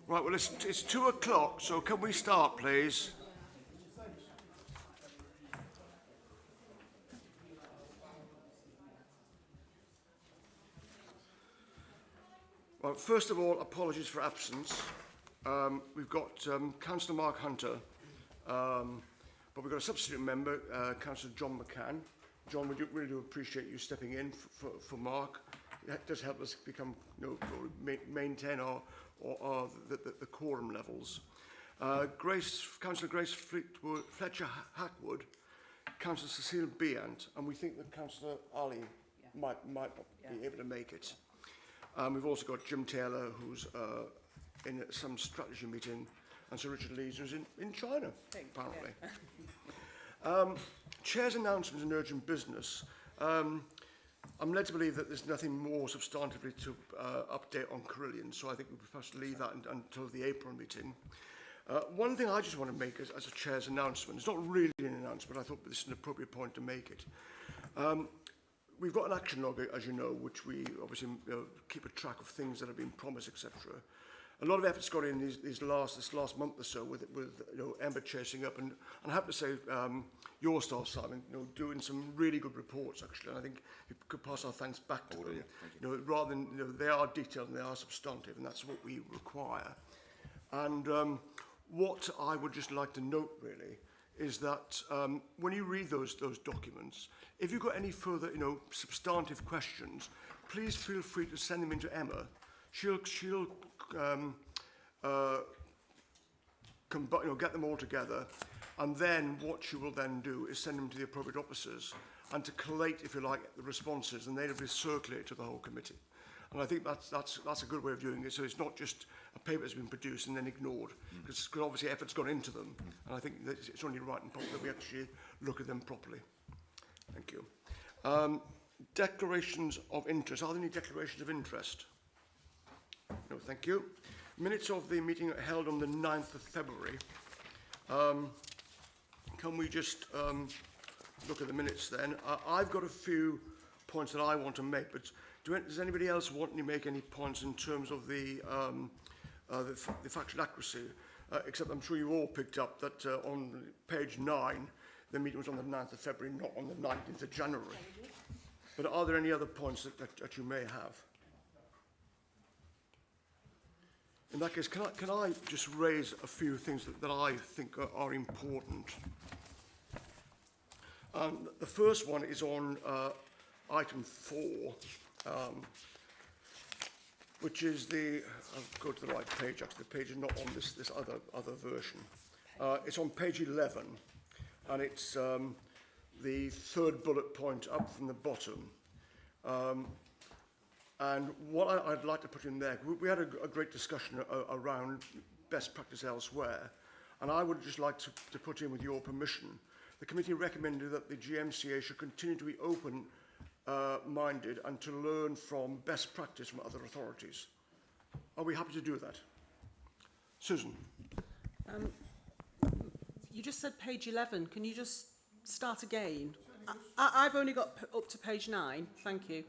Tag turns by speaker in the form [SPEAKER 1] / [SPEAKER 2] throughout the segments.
[SPEAKER 1] Right, well, it's 2 o'clock, so can we start, please? Well, first of all, apologies for absence. We've got Councillor Mark Hunter, but we've got a substitute member, Councillor John McCann. John, we really do appreciate you stepping in for Mark. That does help us become, maintain our the quorum levels. Councillor Grace Fletcher Hackwood, Councillor Cecile Beant, and we think that Councillor Ali might be able to make it. We've also got Jim Taylor, who's in some strategy meeting, and Sir Richard Lees, who's in China, apparently. Chair's announcements and urgent business. I'm led to believe that there's nothing more substantively to update on Carillion, so I think we perhaps leave that until the April meeting. One thing I just want to make as a Chair's announcement, it's not really an announcement, I thought this is an appropriate point to make it. We've got an action log, as you know, which we obviously keep a track of things that have been promised, etc. A lot of effort's gone in this last month or so with Ember chasing up, and I have to say, your staff, Simon, doing some really good reports actually. And I think you could pass our thanks back to them. Rather than they are detailed and they are substantive, and that's what we require. And what I would just like to note really is that when you read those documents, if you've got any further substantive questions, please feel free to send them into Emma. She'll get them all together, and then what she will then do is send them to the appropriate officers and to collate, if you like, the responses, and they'll be circulated to the whole committee. And I think that's a good way of doing it. So it's not just a paper that's been produced and then ignored, because obviously effort's gone into them, and I think that it's only right and proper that we actually look at them properly. Thank you. Declarations of interest. Are there any declarations of interest? No, thank you. Minutes of the meeting held on the 9th of February. Can we just look at the minutes then? I've got a few points that I want to make, but does anybody else want to make any points in terms of the factual accuracy? Except I'm sure you all picked up that on page 9, the meeting was on the 9th of February, not on the 19th of January. But are there any other points that you may have? In that case, can I just raise a few things that I think are important? The first one is on item 4, which is I'll go to the right page, actually. The page is not on this other version. It's on page 11, and it's the third bullet point up from the bottom. And what I'd like to put in there, we had a great discussion around best practice elsewhere, and I would just like to put in, with your permission, the committee recommended that the GMCA should continue to be open-minded and to learn from best practice from other authorities. Are we happy to do that? Susan?
[SPEAKER 2] You just said page 11. Can you just start again? I've only got up to page 9. Thank you.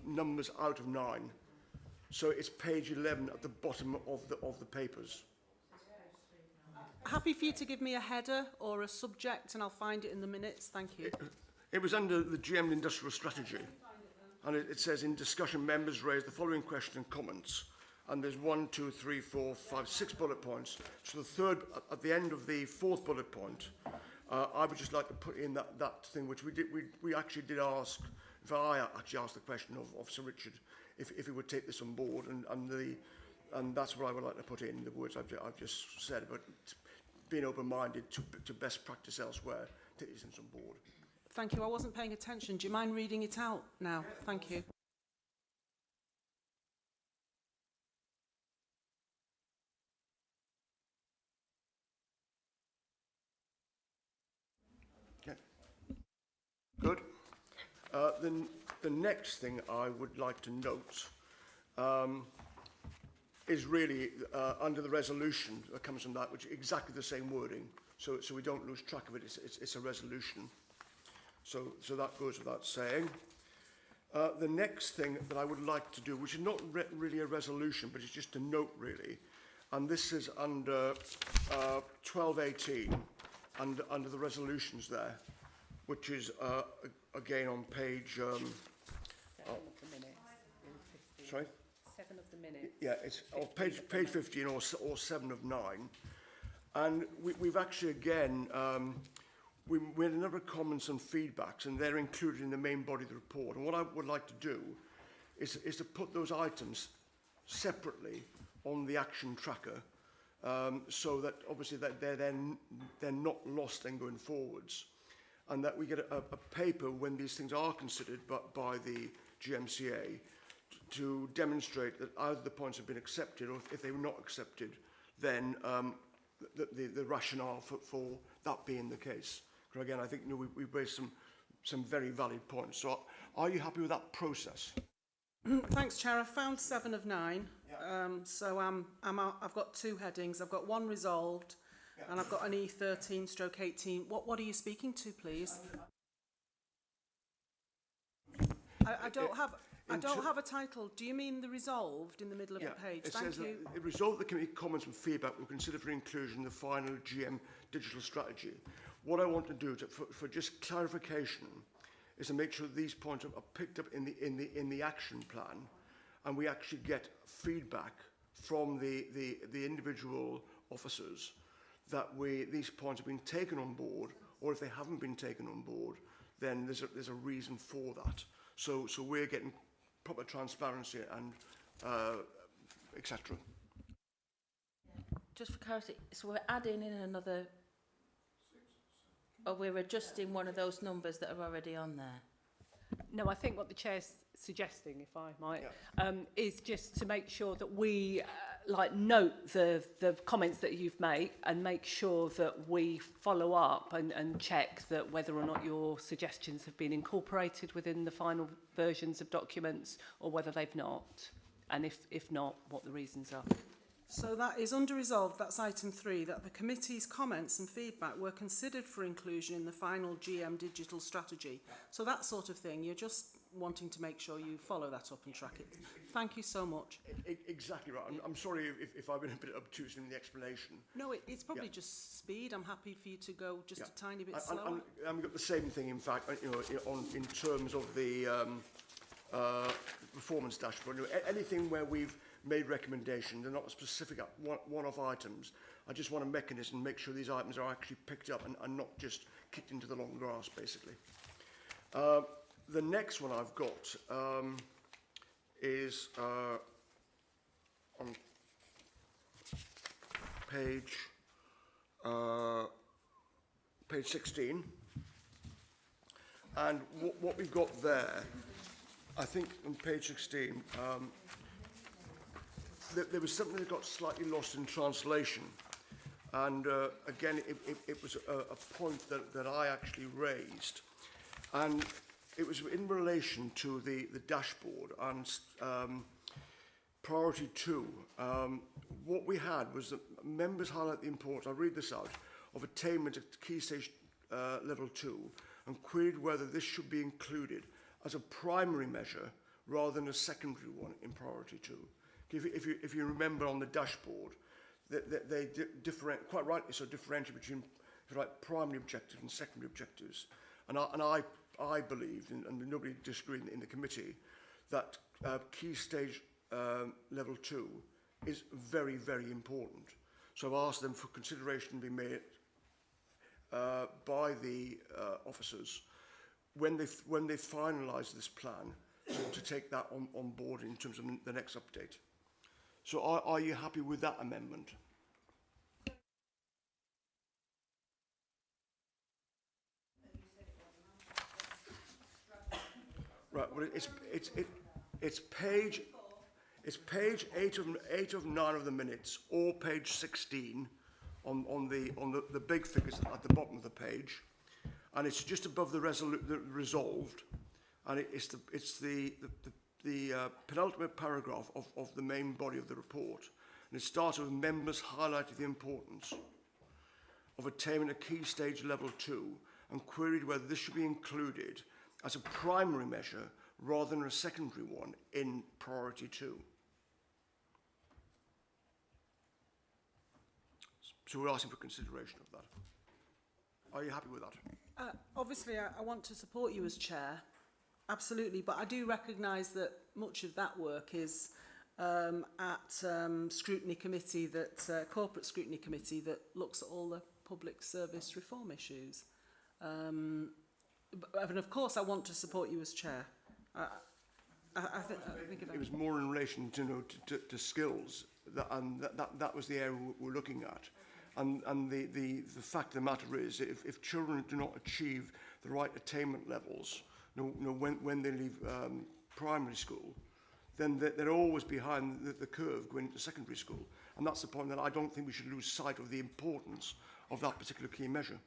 [SPEAKER 1] Numbers out of 9. So it's page 11 at the bottom of the papers.
[SPEAKER 2] Happy for you to give me a header or a subject and I'll find it in the minutes. Thank you.
[SPEAKER 1] It was under the GM Industrial Strategy. And it says, in discussion, members raised the following question and comments. And there's 1, 2, 3, 4, 5, 6 bullet points. So the third, at the end of the 4th bullet point, I would just like to put in that thing, which we actually did ask. In fact, I actually asked the question of Sir Richard if he would take this on board, and that's what I would like to put in, the words I've just said, but being open-minded to best practice elsewhere, take these things on board.
[SPEAKER 2] Thank you. I wasn't paying attention. Do you mind reading it out now? Thank you.
[SPEAKER 1] Okay. Good. The next thing I would like to note is really under the resolution that comes from that, which is exactly the same wording. So we don't lose track of it. It's a resolution. So that goes without saying. The next thing that I would like to do, which is not really a resolution, but it's just a note really, and this is under 1218, under the resolutions there, which is again on page.
[SPEAKER 3] 7 of the minutes. In 15.
[SPEAKER 1] Sorry.
[SPEAKER 3] 7 of the minutes.
[SPEAKER 1] Yeah, it's on page 15 or 7 of 9, and we've actually again. We had a number of comments and feedbacks, and they're included in the main body of the report. And what I would like to do is to put those items separately on the action tracker, so that obviously that they're not lost then going forwards, and that we get a paper when these things are considered by the GMCA to demonstrate that either the points have been accepted, or if they were not accepted, then the rationale for that being the case. Because again, I think we've raised some very valid points. So are you happy with that process?
[SPEAKER 2] Thanks, Chair. I found 7 of 9.
[SPEAKER 1] Yeah.
[SPEAKER 2] So I've got 2 headings. I've got one resolved, and I've got an E13/18. What are you speaking to, please? I don't have a title. Do you mean the resolved in the middle of the page?
[SPEAKER 1] It
[SPEAKER 2] Thank
[SPEAKER 1] says
[SPEAKER 2] you.
[SPEAKER 1] that the result of the committee comments and feedback will consider for inclusion in the final GM digital strategy. What I want to do for just clarification is to make sure that these points are picked up in the action plan, and we actually get feedback from the individual officers that these points have been taken on board, or if they haven't been taken on board, then there's a reason for that. So we're getting proper transparency and etc.
[SPEAKER 3] Just for clarity, so we're adding in another, or we're adjusting one of those numbers that are already on there?
[SPEAKER 4] No, I think what the Chair's suggesting, if I might, is just to make sure that we note the comments that you've made and make sure that we follow up and check that whether or not your suggestions have been incorporated within the final versions of documents or whether they've not. And if not, what the reasons are.
[SPEAKER 2] So that is under resolved, that's item 3, that the committee's comments and feedback were considered for inclusion in the final GM digital strategy. So that sort of thing, you're just wanting to make sure you follow that up and track it. Thank you so much.
[SPEAKER 1] Exactly right. I'm sorry if I've been a bit obtuse in the explanation.
[SPEAKER 2] No, it's probably just speed. I'm happy for you to go just a tiny bit slower.
[SPEAKER 1] And we've got the same thing, in fact, in terms of the performance dashboard. Anything where we've made recommendations, they're not specific one-off items. I just want a mechanism to make sure these items are actually picked up and not just kicked into the long grass, basically. The next one I've got is on page 16, and what we've got there, I think on page 16, there was something that got slightly lost in translation, and again it was a point that I actually raised, and it was in relation to the dashboard and priority 2. What we had was that members highlight the importance, I'll read this out, of attainment at key stage level 2, and queried whether this should be included as a primary measure rather than a secondary one in priority 2. If you remember on the dashboard, they differentiate, quite rightly so, differentiate between primary objectives and secondary objectives. And I believe, and nobody disagreed in the committee, that key stage level 2 is very, very important. So I've asked them for consideration to be made by the officers when they finalise this plan to take that on board in terms of the next update. So are you happy with that amendment? Right. Well, it's page 8 of 9 of the minutes, or page 16 on the big figures at the bottom of the page, and it's just above the resolved, and it's the penultimate paragraph of the main body of the report, and it started with members highlighting the importance of attaining a key stage level 2 and queried whether this should be included as a primary measure rather than a secondary one in priority 2. So we're asking for consideration of that. Are you happy with that?
[SPEAKER 2] Obviously, I want to support you as chair, absolutely, but I do recognise that much of that work is at scrutiny committee, that corporate scrutiny committee that looks at all the public service reform issues. And of course, I want to support you as chair. I think
[SPEAKER 1] it was more in relation to skills, that was the area we're looking at. And the fact of the matter is, if children do not achieve the right attainment levels, when they leave primary school, then they're always behind the curve going into secondary school. And that's the point that I don't think we should lose sight of the importance of that particular key measure.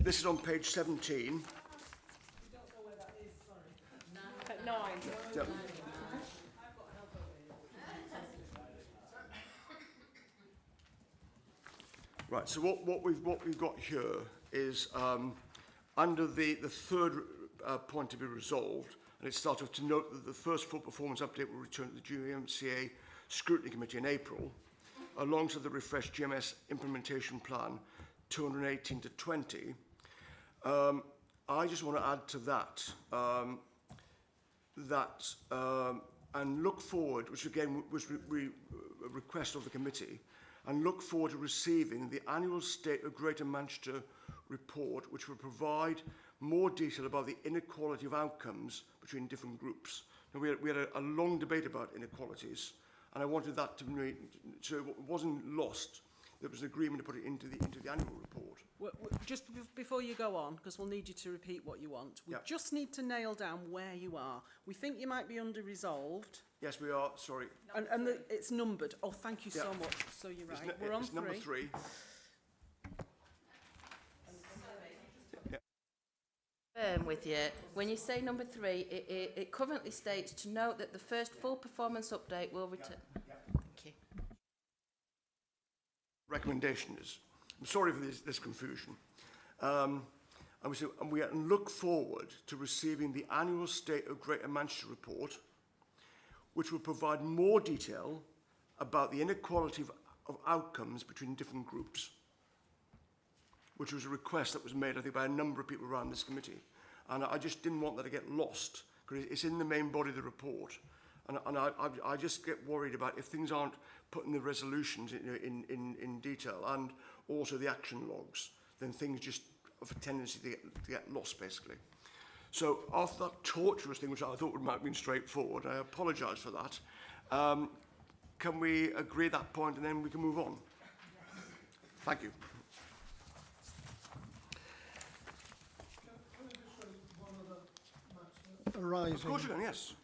[SPEAKER 1] This is on page 17.
[SPEAKER 4] At 9.
[SPEAKER 1] Yep. Right, so what we've got here is under the third point to be resolved, and it starts with to note that the first full performance update will return to the GMCA Scrutiny Committee in April, alongside the refreshed GMS implementation plan 218 to 20. I just want to add to that, and look forward, which again was a request of the committee, and look forward to receiving the annual State of Greater Manchester report, which will provide more detail about the inequality of outcomes between different groups. Now, we had a long debate about inequalities, and I wanted that to be, so it wasn't lost. There was an agreement to put it into the annual report.
[SPEAKER 2] Just before you go on, because we'll need you to repeat what you want, we just need to nail down where you are. We think you might be under resolved.
[SPEAKER 1] Yes, we are, sorry.
[SPEAKER 2] And it's numbered. Oh, thank you so much. So you're right. We're on 3.
[SPEAKER 1] Number 3.
[SPEAKER 3] With you, when you say number 3, it currently states to note that the first full performance update will return. Thank you.
[SPEAKER 1] Recommendation is, I'm sorry for this confusion. And we look forward to receiving the annual State of Greater Manchester report, which will provide more detail about the inequality of outcomes between different groups, which was a request that was made, I think, by a number of people around this committee. And I just didn't want that to get lost, because it's in the main body of the report. And I just get worried about if things aren't put in the resolutions in detail, and also the action logs, then things just have a tendency to get lost, basically. So after that torturous thing, which I thought might have been straightforward, I apologise for that. Can we agree that point and then we can move on? Thank you.
[SPEAKER 5] Arising,
[SPEAKER 1] Of course you can, yes.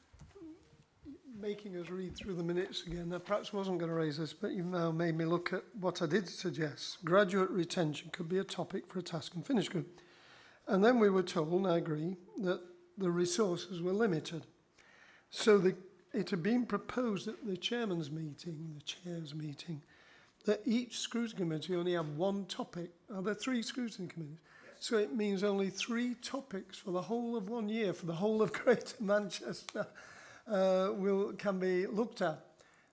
[SPEAKER 5] making us read through the minutes again. I perhaps wasn't going to raise this, but you've now made me look at what I did suggest. Graduate retention could be a topic for a task and finish group. And then we were told, and I agree, that the resources were limited. So it had been proposed at the chair's meeting, that each scrutiny committee only have one topic. Are there 3 scrutiny committees? So it means only 3 topics for the whole of 1 year, for the whole of Greater Manchester, can be looked at.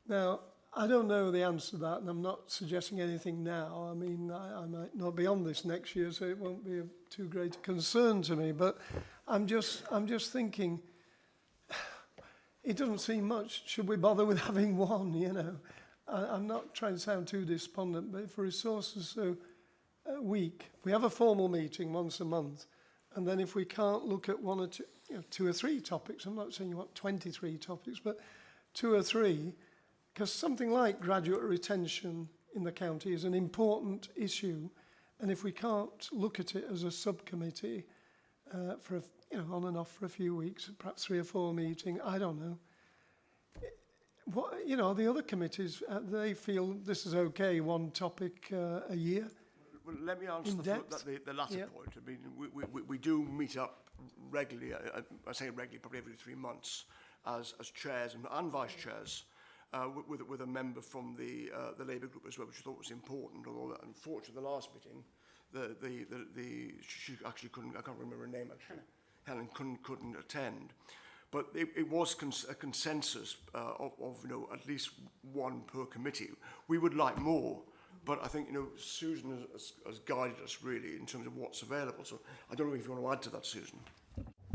[SPEAKER 5] Now, I don't know the answer to that, and I'm not suggesting anything now. I mean, I might not be on this next year, so it won't be of too great a concern to me. But I'm just thinking, it doesn't seem much. Should we bother with having one, you know? I'm not trying to sound too despondent, but if resources so weak, we have a formal meeting once a month, and then if we can't look at 1 or 2, 2 or 3 topics, I'm not saying you want 23 topics, but 2 or 3, because something like graduate retention in the county is an important issue, and if we can't look at it as a subcommittee for you know, on and off for a few weeks, perhaps 3 or 4 meetings, I don't know. What, you know, the other committees, they feel this is okay, one topic a year.
[SPEAKER 1] Well, let me answer
[SPEAKER 5] In
[SPEAKER 1] the latter
[SPEAKER 5] Yeah.
[SPEAKER 1] point. I mean, we do meet up regularly, I say regularly, probably every 3 months, as chairs and vice chairs, with a member from the Labour group as well, which I thought was important. Although, unfortunately, the last meeting, she actually couldn't. I can't remember her name actually. Helen couldn't attend, but it was a consensus of you know, at least one per committee. We would like more. But I think, you know, Susan has guided us really in terms of what's available. So I don't know if you want to add to that, Susan.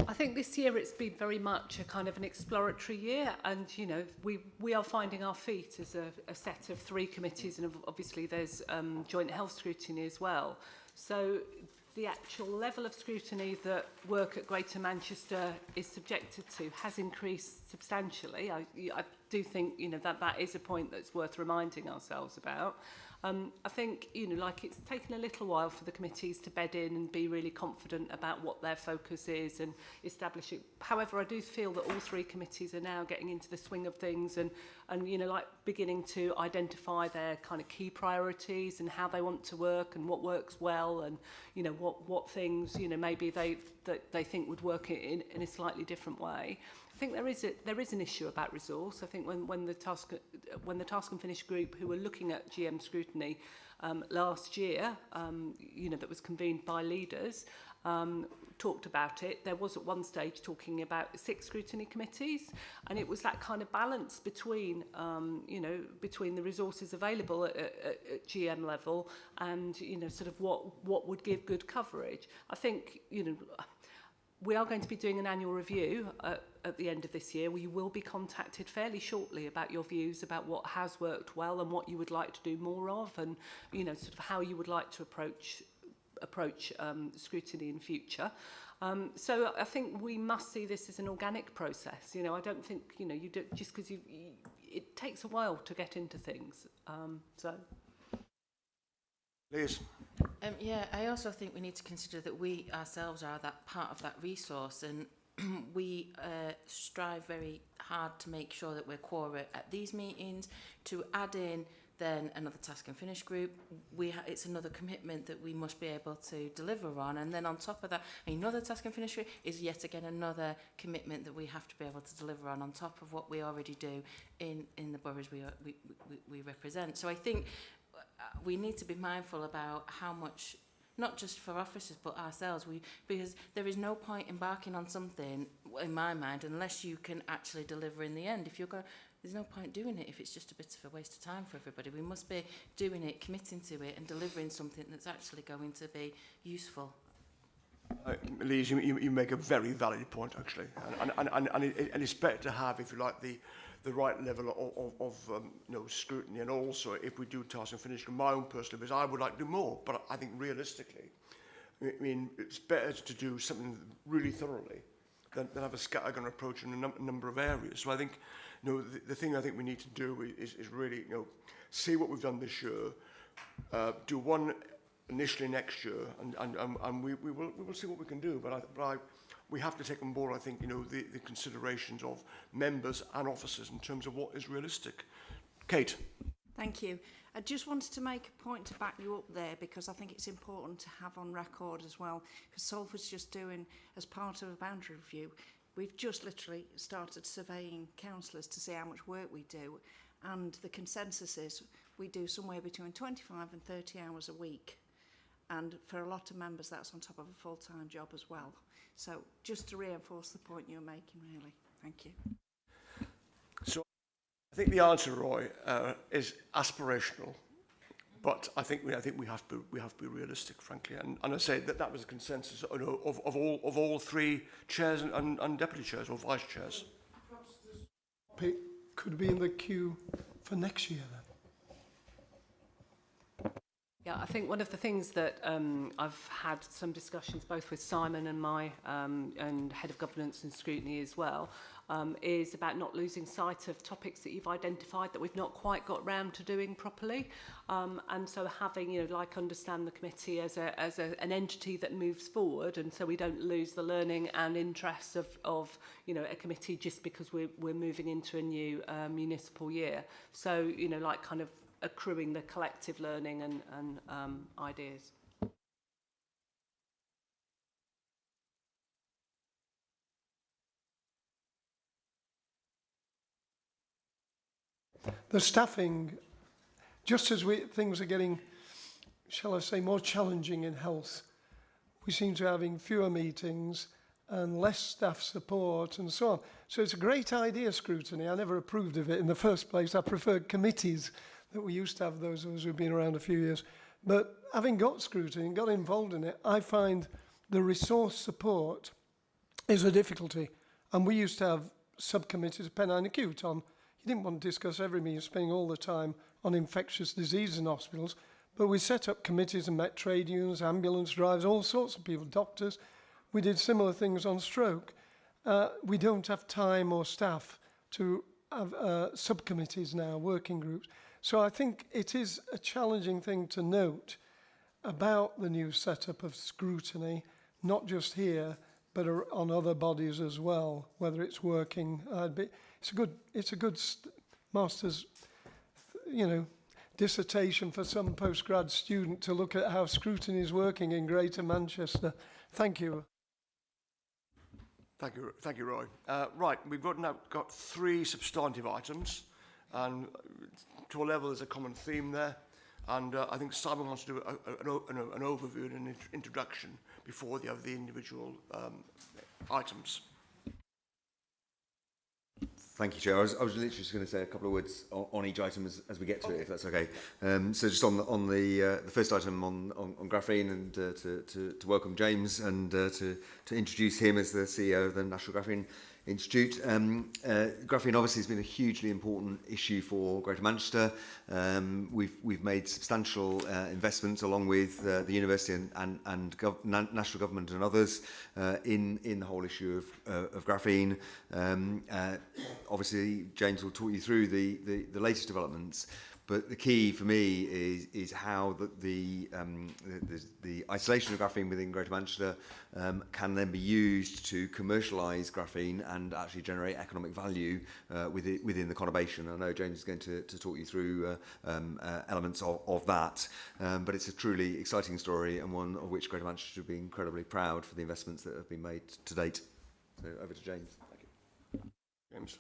[SPEAKER 4] I think this year it's been very much a kind of an exploratory year, and you know we are finding our feet as a set of 3 committees, and obviously there's joint health scrutiny as well. So the actual level of scrutiny that work at Greater Manchester is subjected to has increased substantially. I do think, you know, that is a point that's worth reminding ourselves about. I think, you know, like it's taken a little while for the committees to bed in and be really confident about what their focus is and establish it. However, I do feel that all 3 committees are now getting into the swing of things and you know, like beginning to identify their kind of key priorities and how they want to work and what works well and, you know, what things, you know, maybe they think would work in a slightly different way. I think there is an issue about resource. I think when the task and finish group who were looking at GM scrutiny last year, you know, that was convened by leaders, talked about it. There was at one stage talking about 6 scrutiny committees, and it was that kind of balance between, you know, between the resources available at GM level and, you know, sort of what would give good coverage. I think, you know, we are going to be doing an annual review at the end of this year. We will be contacted fairly shortly about your views about what has worked well and what you would like to do more of, and you know, sort of how you would like to approach scrutiny in future. So I think we must see this as an organic process. You know, I don't think, you know, you do, just because it takes a while to get into things. So.
[SPEAKER 1] Liz.
[SPEAKER 3] Yeah, I also think we need to consider that we ourselves are that part of that resource, and we strive very hard to make sure that we're quora at these meetings, to add in then another task and finish group. It's another commitment that we must be able to deliver on, and then on top of that, another task and finish group is yet again another commitment that we have to be able to deliver on top of what we already do in the boroughs we represent. So I think we need to be mindful about how much, not just for officers but ourselves, because there is no point embarking on something in my mind unless you can actually deliver in the end. If you're going, there's no point doing it if it's just a bit of a waste of time for everybody. We must be doing it, committing to it and delivering something that's actually going to be useful.
[SPEAKER 1] Liz, you make a very valid point actually, and it's better to have, if you like, the right level of you know, scrutiny, and also if we do task and finish, my own personal views, I would like to do more, but I think realistically, I mean, it's better to do something really thoroughly than have a scattergun approach in a number of areas. So I think, you know, the thing I think we need to do is really, you know, see what we've done this year, do one initially next year, and we will see what we can do. But we have to take on board, I think, you know, the considerations of members and officers in terms of what is realistic. Kate.
[SPEAKER 6] Thank you. I just wanted to make a point to back you up there, because I think it's important to have on record as well, because Salford's just doing, as part of a boundary review, we've just literally started surveying councillors to see how much work we do, and the consensus is we do somewhere between 25 and 30 hours a week. And for a lot of members, that's on top of a full-time job as well. So just to reinforce the point you're making, really. Thank you.
[SPEAKER 1] So I think the answer, Roy, is aspirational, but I think we have to be realistic, frankly. And I say that was a consensus, you know, of all 3 chairs and deputy chairs or vice chairs.
[SPEAKER 5] Perhaps this topic could be in the queue for next year then.
[SPEAKER 4] Yeah, I think one of the things that I've had some discussions both with Simon and my and Head of Governance and Scrutiny as well, is about not losing sight of topics that you've identified that we've not quite got round to doing properly. And so having, understand the committee as an entity that moves forward, and so we don't lose the learning and interest of a committee just because we're moving into a new municipal year. So, kind of accruing the collective learning and ideas.
[SPEAKER 5] The staffing, just as things are getting, shall I say, more challenging in health, we seem to be having fewer meetings and less staff support and so on. So it's a great idea, Scrutiny. I never approved of it in the first place. I preferred committees that we used to have, those of us who've been around a few years. But having got Scrutiny and got involved in it, I find the resource support is a difficulty. And we used to have subcommittees, Pennine Acute, on. You didn't want to discuss every meeting, spending all the time on infectious diseases in hospitals, but we set up committees and met trade unions, ambulance drivers, all sorts of people, doctors. We did similar things on stroke. We don't have time or staff to have subcommittees now, working groups. So I think it is a challenging thing to note about the new setup of Scrutiny, not just here, but on other bodies as well, whether it's working. It's a good master's, dissertation for some postgrad student to look at how Scrutiny is working in Greater Manchester. Thank you.
[SPEAKER 1] Thank you, Roy. Right, we've now got 3 substantive items, and to a level there's a common theme there. And I think Simon wants to do an overview and an introduction before they have the individual items.
[SPEAKER 7] Thank you, Chair. I was literally just going to say a couple of words on each item as we get to it, if that's okay. So just on the first item on graphene, and to welcome James and to introduce him as the CEO of the National Graphene Institute. Graphene obviously has been a hugely important issue for Greater Manchester. We've made substantial investments along with the university and national government and others in the whole issue of graphene. Obviously, James will talk you through the latest developments. But the key for me is how the isolation of graphene within Greater Manchester can then be used to commercialise graphene and actually generate economic value within the conurbation. I know James is going to talk you through elements of that, but it's a truly exciting story and one of which Greater Manchester should be incredibly proud for the investments that have been made to date. So over to James. Thank you.
[SPEAKER 1] James.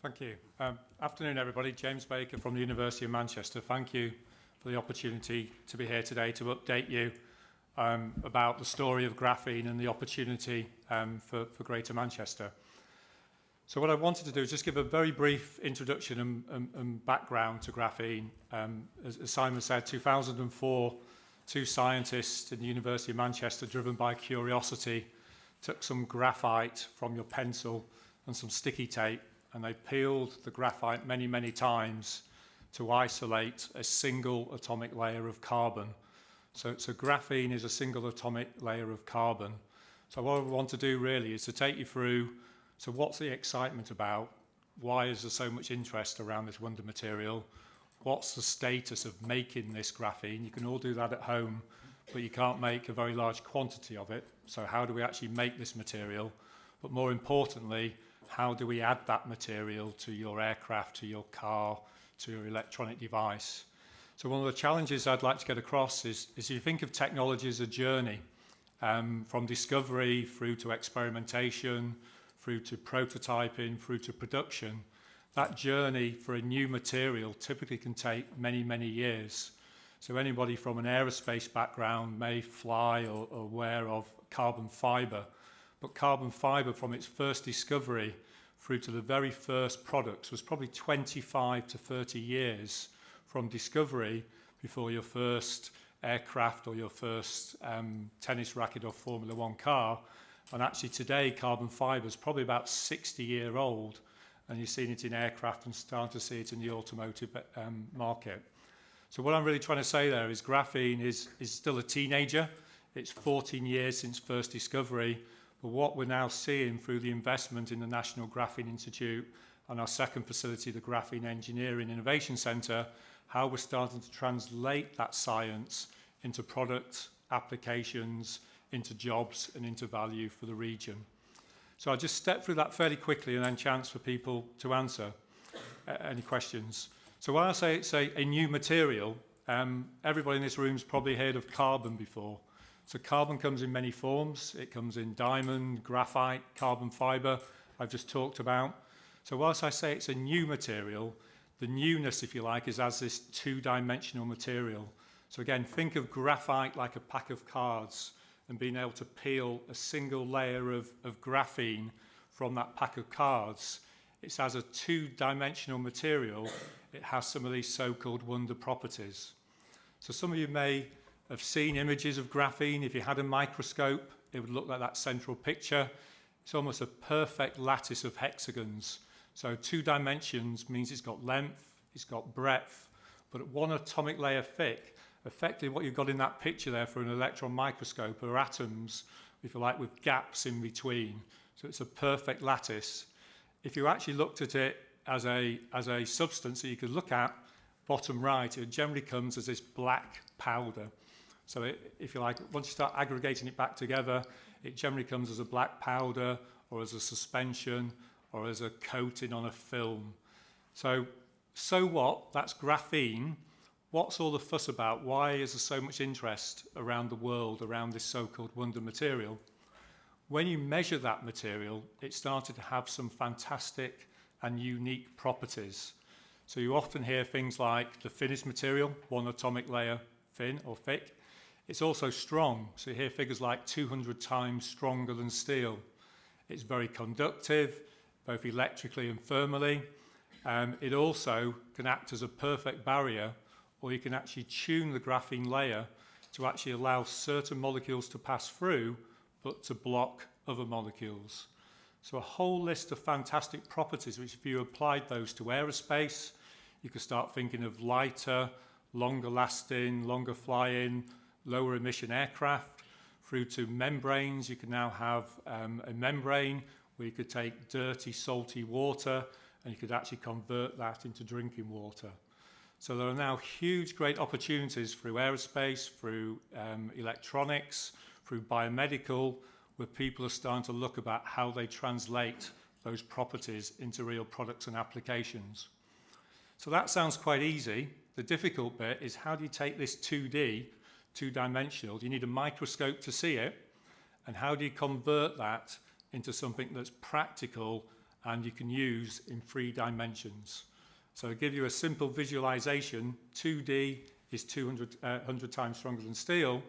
[SPEAKER 8] Thank you. Afternoon, everybody. James Baker from the University of Manchester. Thank you for the opportunity to be here today to update you about the story of graphene and the opportunity for Greater Manchester. So what I wanted to do is just give a very brief introduction and background to graphene. As Simon said, 2004, 2 scientists in the University of Manchester, driven by curiosity, took some graphite from your pencil and some sticky tape, and they peeled the graphite many, many times to isolate a single atomic layer of carbon. So graphene is a single atomic layer of carbon. So what I want to do really is to take you through, so what's the excitement about? Why is there so much interest around this wonder material? What's the status of making this graphene? You can all do that at home, but you can't make a very large quantity of it. So how do we actually make this material? But more importantly, how do we add that material to your aircraft, to your car, to your electronic device? So one of the challenges I'd like to get across is you think of technology as a journey, from discovery through to experimentation, through to prototyping, through to production. That journey for a new material typically can take many, many years. So anybody from an aerospace background may fly or aware of carbon fibre. But carbon fibre, from its first discovery through to the very first products, was probably 25 to 30 years from discovery before your first aircraft or your first tennis racket or Formula One car. And actually today, carbon fibre is probably about 60-year-old, and you're seeing it in aircraft and starting to see it in the automotive market. So what I'm really trying to say there is graphene is still a teenager. It's 14 years since first discovery. But what we're now seeing through the investment in the National Graphene Institute and our second facility, the Graphene Engineering Innovation Centre, how we're starting to translate that science into product applications, into jobs and into value for the region. So I'll just step through that fairly quickly and then chance for people to answer any questions. So when I say it's a new material, everybody in this room's probably heard of carbon before. So carbon comes in many forms. It comes in diamond, graphite, carbon fibre, I've just talked about. So whilst I say it's a new material, the newness, if you like, is as this two-dimensional material. So again, think of graphite like a pack of cards and being able to peel a single layer of graphene from that pack of cards. It's as a two-dimensional material, it has some of these so-called wonder properties. So some of you may have seen images of graphene. If you had a microscope, it would look like that central picture. It's almost a perfect lattice of hexagons. So 2 dimensions means it's got length, it's got breadth, but at 1 atomic layer thick, effectively what you've got in that picture there for an electron microscope are atoms, if you like, with gaps in between. So it's a perfect lattice. If you actually looked at it as a substance that you could look at, bottom right, it generally comes as this black powder. So if you like, once you start aggregating it back together, it generally comes as a black powder or as a suspension or as a coating on a film. So what? That's graphene. What's all the fuss about? Why is there so much interest around the world around this so-called wonder material? When you measure that material, it started to have some fantastic and unique properties. So you often hear things like the thinnest material, 1 atomic layer thin or thick. It's also strong. So you hear figures like 200 times stronger than steel. It's very conductive, both electrically and thermally. It also can act as a perfect barrier, or you can actually tune the graphene layer to actually allow certain molecules to pass through, but to block other molecules. So a whole list of fantastic properties, which if you applied those to aerospace, you could start thinking of lighter, longer lasting, longer flying, lower emission aircraft, through to membranes. You can now have a membrane where you could take dirty, salty water and you could actually convert that into drinking water. So there are now huge, great opportunities through aerospace, through electronics, through biomedical, where people are starting to look about how they translate those properties into real products and applications. So that sounds quite easy. The difficult bit is how do you take this 2D, two-dimensional, you need a microscope to see it, and how do you convert that into something that's practical and you can use in 3 dimensions? So to give you a simple visualization, 2D is 100 times stronger than steel,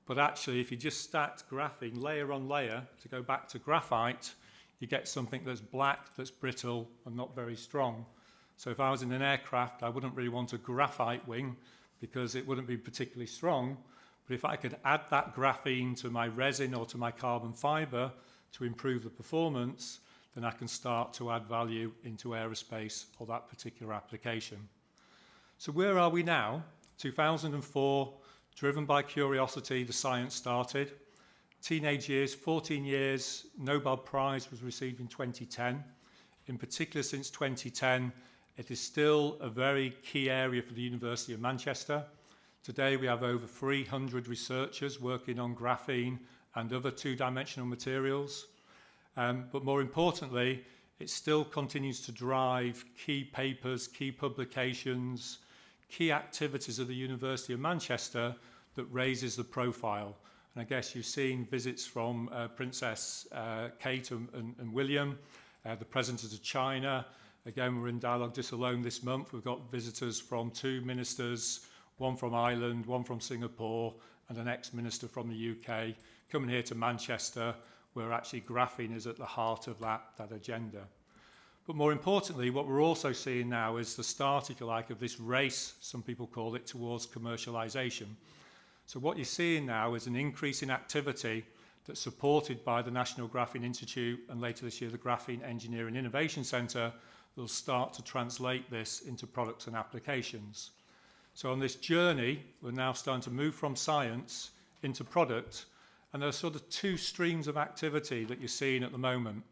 [SPEAKER 8] but actually if you just stacked graphene layer on layer to go back to graphite, you get something that's black, that's brittle and not very strong. So if I was in an aircraft, I wouldn't really want a graphite wing because it wouldn't be particularly strong. But if I could add that graphene to my resin or to my carbon fibre to improve the performance, then I can start to add value into aerospace or that particular application. So where are we now? 2004, driven by curiosity, the science started. Teenage years, 14 years, Nobel Prize was received in 2010. In particular, since 2010, it is still a very key area for the University of Manchester. Today, we have over 300 researchers working on graphene and other two-dimensional materials. But more importantly, it still continues to drive key papers, key publications, key activities of the University of Manchester that raises the profile. And I guess you've seen visits from Princess Kate and William, the presidents of China. Again, we're in dialogue just alone this month. We've got visitors from 2 ministers, one from Ireland, one from Singapore, and an ex-minister from the UK, coming here to Manchester, where actually graphene is at the heart of that agenda. But more importantly, what we're also seeing now is the start, if you like, of this race, some people call it, towards commercialisation. So what you're seeing now is an increase in activity that's supported by the National Graphene Institute and later this year the Graphene Engineering Innovation Centre that will start to translate this into products and applications. So on this journey, we're now starting to move from science into product, And there are sort of two streams of activity that you're seeing at the moment.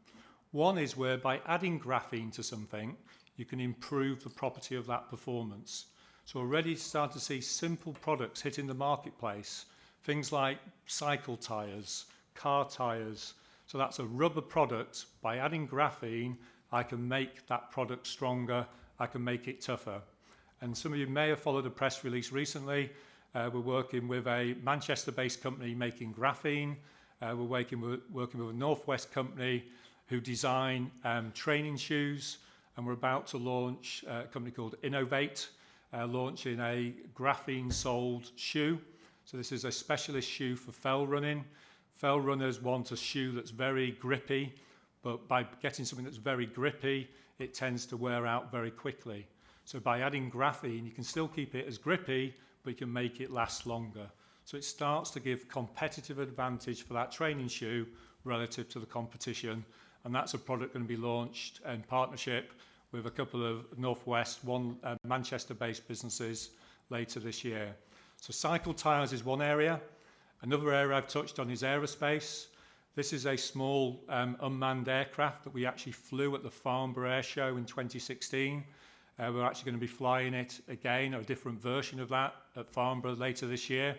[SPEAKER 8] One is where by adding graphene to something, you can improve the property of that performance. So already start to see simple products hitting the marketplace, things like cycle tyres, car tyres. So that's a rubber product. By adding graphene, I can make that product stronger, I can make it tougher. And some of you may have followed a press release recently. We're working with a Manchester-based company making graphene. We're working with a Northwest company who design training shoes. And we're about to launch a company called Innovate, launching a graphene-soled shoe. So this is a specialist shoe for fell running. Fell runners want a shoe that's very grippy, but by getting something that's very grippy, it tends to wear out very quickly. So by adding graphene, you can still keep it as grippy, but you can make it last longer. So it starts to give competitive advantage for that training shoe relative to the competition. And that's a product going to be launched in partnership with a couple of Northwest, Manchester-based businesses later this year. So cycle tyres is one area. Another area I've touched on is aerospace. This is a small unmanned aircraft that we actually flew at the Farnborough Air Show in 2016. We're actually going to be flying it again, or a different version of that, at Farnborough later this year.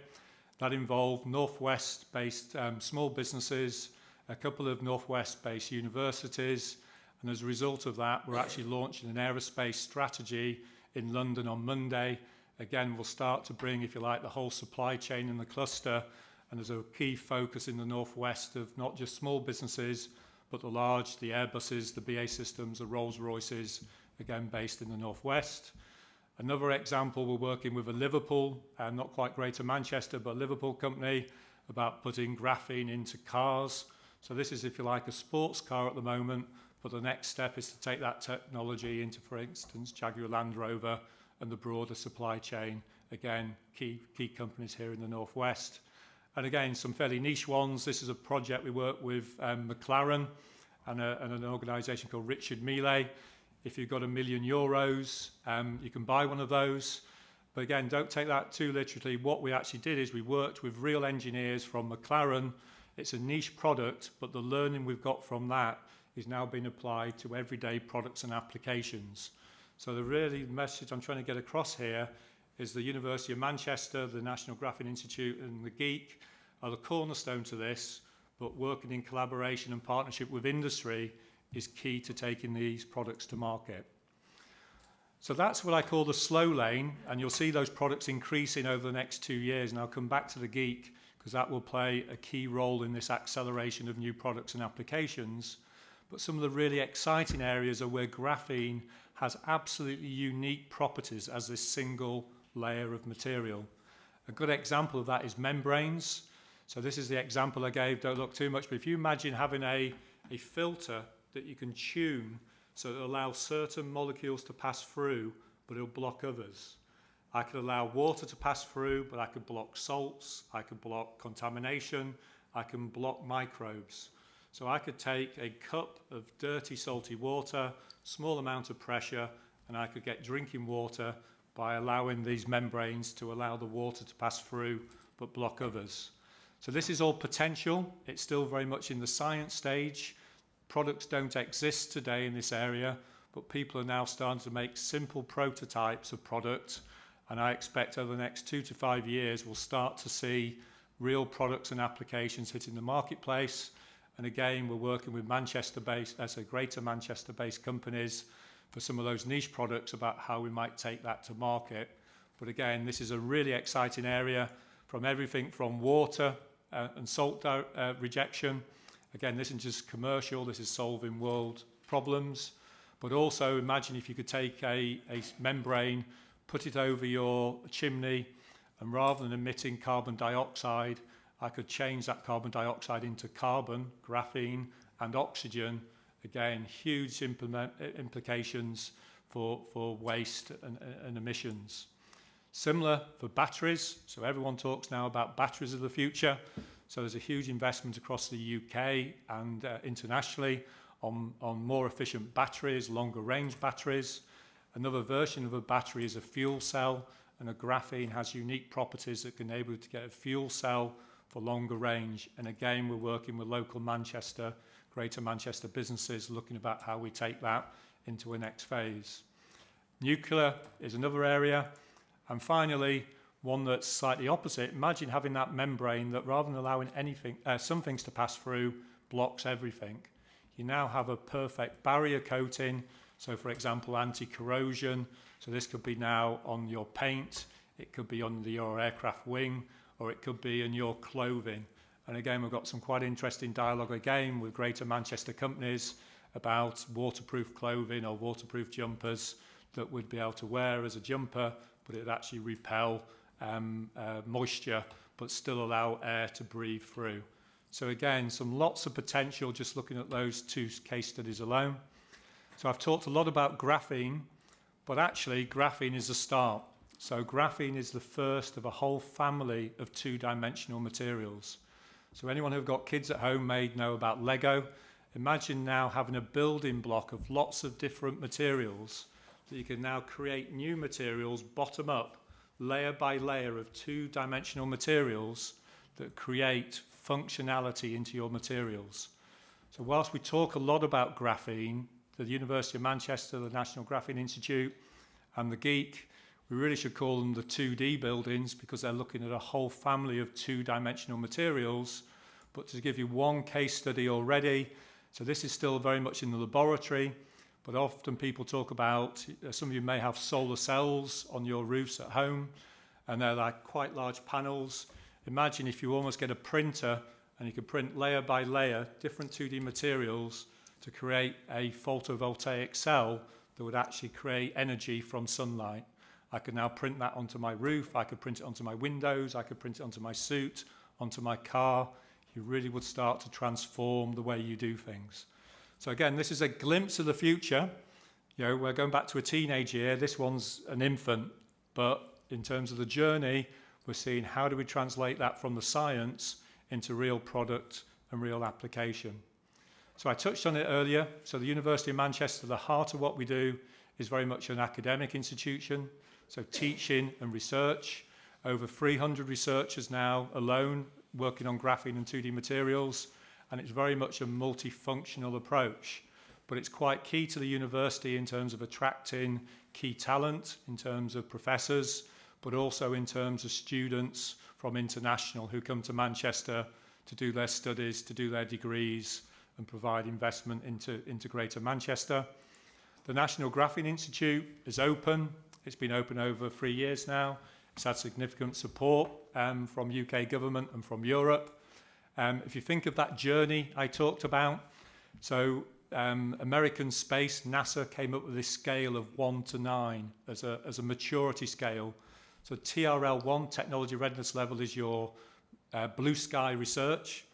[SPEAKER 8] That involved Northwest-based small businesses, a couple of Northwest-based universities, and as a result of that, we're actually launching an aerospace strategy in London on Monday. Again, we'll start to bring, if you like, the whole supply chain in the cluster, and there's a key focus in the Northwest of not just small businesses, but the large, the Airbuses, the BA Systems, the Rolls-Royces, again based in the Northwest. Another example, we're working with a Liverpool, not quite Greater Manchester, but a Liverpool company about putting graphene into cars. So this is, if you like, a sports car at the moment, but the next step is to take that technology into, for instance, Jaguar Land Rover and the broader supply chain. Again, key companies here in the Northwest. And again, some fairly niche ones. This is a project we work with McLaren and an organisation called Richard Mille. If you've got €1 million, you can buy one of those. But again, don't take that too literally. What we actually did is we worked with real engineers from McLaren. It's a niche product, but the learning we've got from that is now being applied to everyday products and applications. So the message I'm trying to get across here is the University of Manchester, the National Graphene Institute and the GEEK are the cornerstone to this, but working in collaboration and partnership with industry is key to taking these products to market. So that's what I call the slow lane, and you'll see those products increasing over the next 2 years, and I'll come back to the GEEK because that will play a key role in this acceleration of new products and applications. But some of the really exciting areas are where graphene has absolutely unique properties as this single layer of material. A good example of that is membranes. So this is the example I gave, don't look too much, but if you imagine having a filter that you can tune so it allows certain molecules to pass through, but it'll block others. I could allow water to pass through, but I could block salts, I could block contamination, I can block microbes. So I could take a cup of dirty, salty water, small amount of pressure, and I could get drinking water by allowing these membranes to allow the water to pass through, but block others. So this is all potential. It's still very much in the science stage. Products don't exist today in this area, but people are now starting to make simple prototypes of products. And I expect over the next 2 to 5 years, we'll start to see real products and applications hitting the marketplace. And again, we're working with Greater Manchester-based companies for some of those niche products about how we might take that to market. But again, this is a really exciting area, from everything from water and salt rejection. Again, this isn't just commercial, this is solving world problems. But also imagine if you could take a membrane, put it over your chimney, and rather than emitting carbon dioxide, I could change that carbon dioxide into carbon, graphene, and oxygen. Again, huge implications for waste and emissions. Similar for batteries. So everyone talks now about batteries of the future. So there's a huge investment across the UK and internationally on more efficient batteries, longer range batteries. Another version of a battery is a fuel cell, and a graphene has unique properties that can enable you to get a fuel cell for longer range. And again, we're working with local Manchester, Greater Manchester businesses, looking about how we take that into a next phase. Nuclear is another area. And finally, one that's slightly opposite. Imagine having that membrane that, rather than allowing anything, some things to pass through, blocks everything. You now have a perfect barrier coating. So, for example, anti-corrosion. So this could be now on your paint, it could be on your aircraft wing, or it could be in your clothing. And again, we've got some quite interesting dialogue again with Greater Manchester companies about waterproof clothing or waterproof jumpers that we'd be able to wear as a jumper, but it'd actually repel moisture, but still allow air to breathe through. So again, lots of potential just looking at those two case studies alone. So I've talked a lot about graphene, but actually graphene is a start. So graphene is the first of a whole family of two-dimensional materials. So anyone who've got kids at home may know about Lego. Imagine now having a building block of lots of different materials that you can now create new materials bottom up, layer by layer of two-dimensional materials that create functionality into your materials. So whilst we talk a lot about graphene, the University of Manchester, the National Graphene Institute, and the GEEK, we really should call them the 2D buildings because they're looking at a whole family of two-dimensional materials. But to give you one case study already, so this is still very much in the laboratory, but often people talk about, some of you may have solar cells on your roofs at home, and they're like quite large panels. Imagine if you almost get a printer and you could print layer by layer different 2D materials to create a photovoltaic cell that would actually create energy from sunlight. I could now print that onto my roof, I could print it onto my windows, I could print it onto my suit, onto my car. You really would start to transform the way you do things. So again, this is a glimpse of the future. You know, we're going back to a teenage year. This one's an infant, but in terms of the journey, we're seeing how do we translate that from the science into real product and real application. So I touched on it earlier. So the University of Manchester, the heart of what we do is very much an academic institution. So teaching and research, over 300 researchers now alone working on graphene and 2D materials, and it's very much a multifunctional approach. But it's quite key to the university in terms of attracting key talent, in terms of professors, but also in terms of students from international who come to Manchester to do their studies, to do their degrees, and provide investment into Greater Manchester. The National Graphene Institute is open. It's been open over 3 years now. It's had significant support from UK government and from Europe. If you think of that journey I talked about, so American space, NASA came up with this scale of 1 to 9 as a maturity scale. So TRL1, technology readiness level, is your blue sky research.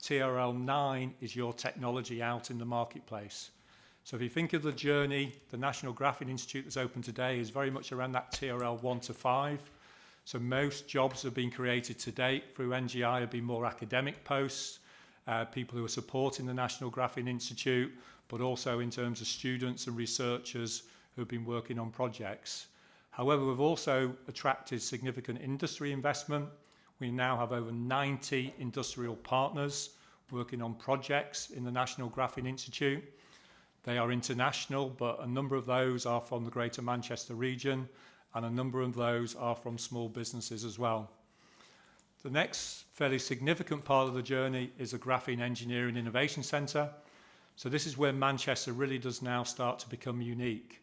[SPEAKER 8] TRL9 is your technology out in the marketplace. So if you think of the journey, the National Graphene Institute that's open today is very much around that TRL 1 to 5. So most jobs that have been created to date through NGI have been more academic posts, people who are supporting the National Graphene Institute, but also in terms of students and researchers who have been working on projects. However, we've also attracted significant industry investment. We now have over 90 industrial partners working on projects in the National Graphene Institute. They are international, but a number of those are from the Greater Manchester region, and a number of those are from small businesses as well. The next fairly significant part of the journey is the Graphene Engineering Innovation Centre. So this is where Manchester really does now start to become unique.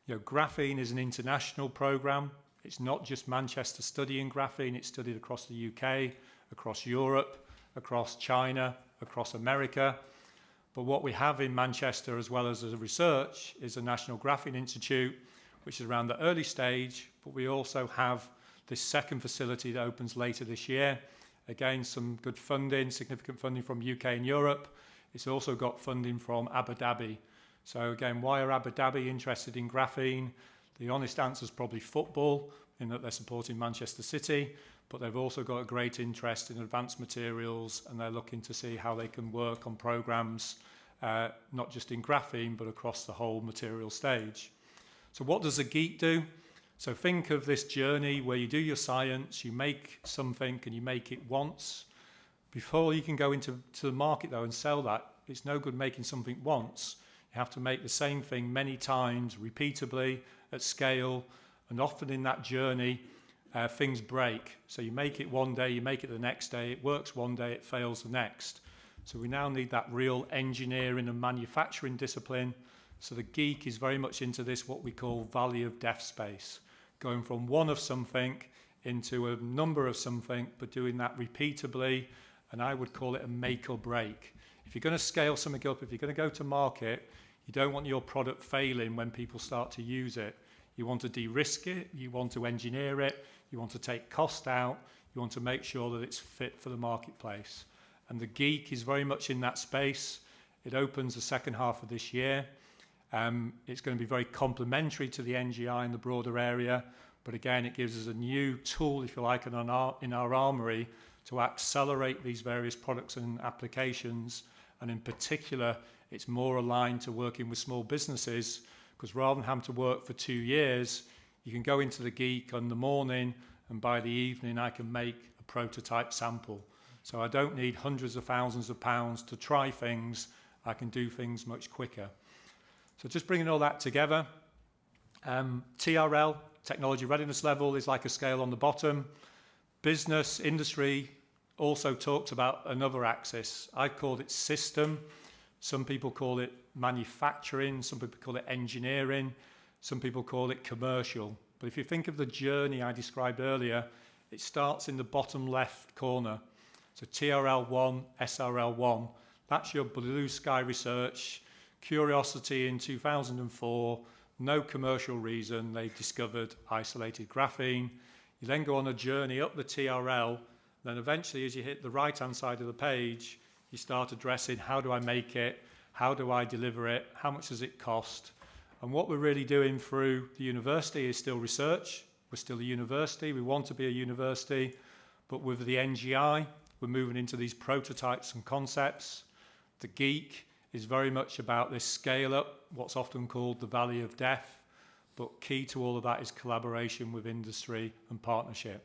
[SPEAKER 8] You know, graphene is an international programme. It's not just Manchester studying graphene, it's studied across the UK, across Europe, across China, across America. But what we have in Manchester, as well as a research, is the National Graphene Institute, which is around the early stage, but we also have this second facility that opens later this year. Again, some good funding, significant funding from UK and Europe. It's also got funding from Abu Dhabi. So again, why are Abu Dhabi interested in graphene? The honest answer is probably football, in that they're supporting Manchester City, but they've also got a great interest in advanced materials, and they're looking to see how they can work on programs, not just in graphene, but across the whole material stage. So what does a GEEK do? So think of this journey where you do your science, you make something and you make it once. Before you can go into the market, though, and sell that, it's no good making something once. You have to make the same thing many times, repeatably, at scale, and often in that journey, things break. So you make it one day, you make it the next day, it works one day, it fails the next. So we now need that real engineering and manufacturing discipline. So the geek is very much into this, what we call valley of death space, going from one of something into a number of something, but doing that repeatably, and I would call it a make or break. If you're going to scale something up, if you're going to go to market, you don't want your product failing when people start to use it. You want to de-risk it, you want to engineer it, you want to take cost out, you want to make sure that it's fit for the marketplace. And the geek is very much in that space. It opens the second half of this year. It's going to be very complementary to the NGI in the broader area, but again, it gives us a new tool, if you like, in our armory to accelerate these various products and applications. And in particular, it's more aligned to working with small businesses, because rather than having to work for 2 years, you can go into the geek in the morning, and by the evening, I can make a prototype sample. So I don't need hundreds of thousands of pounds to try things. I can do things much quicker. So just bringing all that together, TRL, technology readiness level, is like a scale on the bottom. Business, industry also talks about another axis. I called it system. Some people call it manufacturing. Some people call it engineering. Some people call it commercial. But if you think of the journey I described earlier, it starts in the bottom left corner. So TRL1, SRL1, that's your blue sky research. Curiosity in 2004, no commercial reason, they discovered isolated graphene. You then go on a journey up the TRL, then eventually as you hit the right-hand side of the page, you start addressing how do I make it, how do I deliver it, how much does it cost? And what we're really doing through the university is still research. We're still a university, we want to be a university, but with the NGI, we're moving into these prototypes and concepts. The geek is very much about this scale up, what's often called the valley of death, but key to all of that is collaboration with industry and partnership.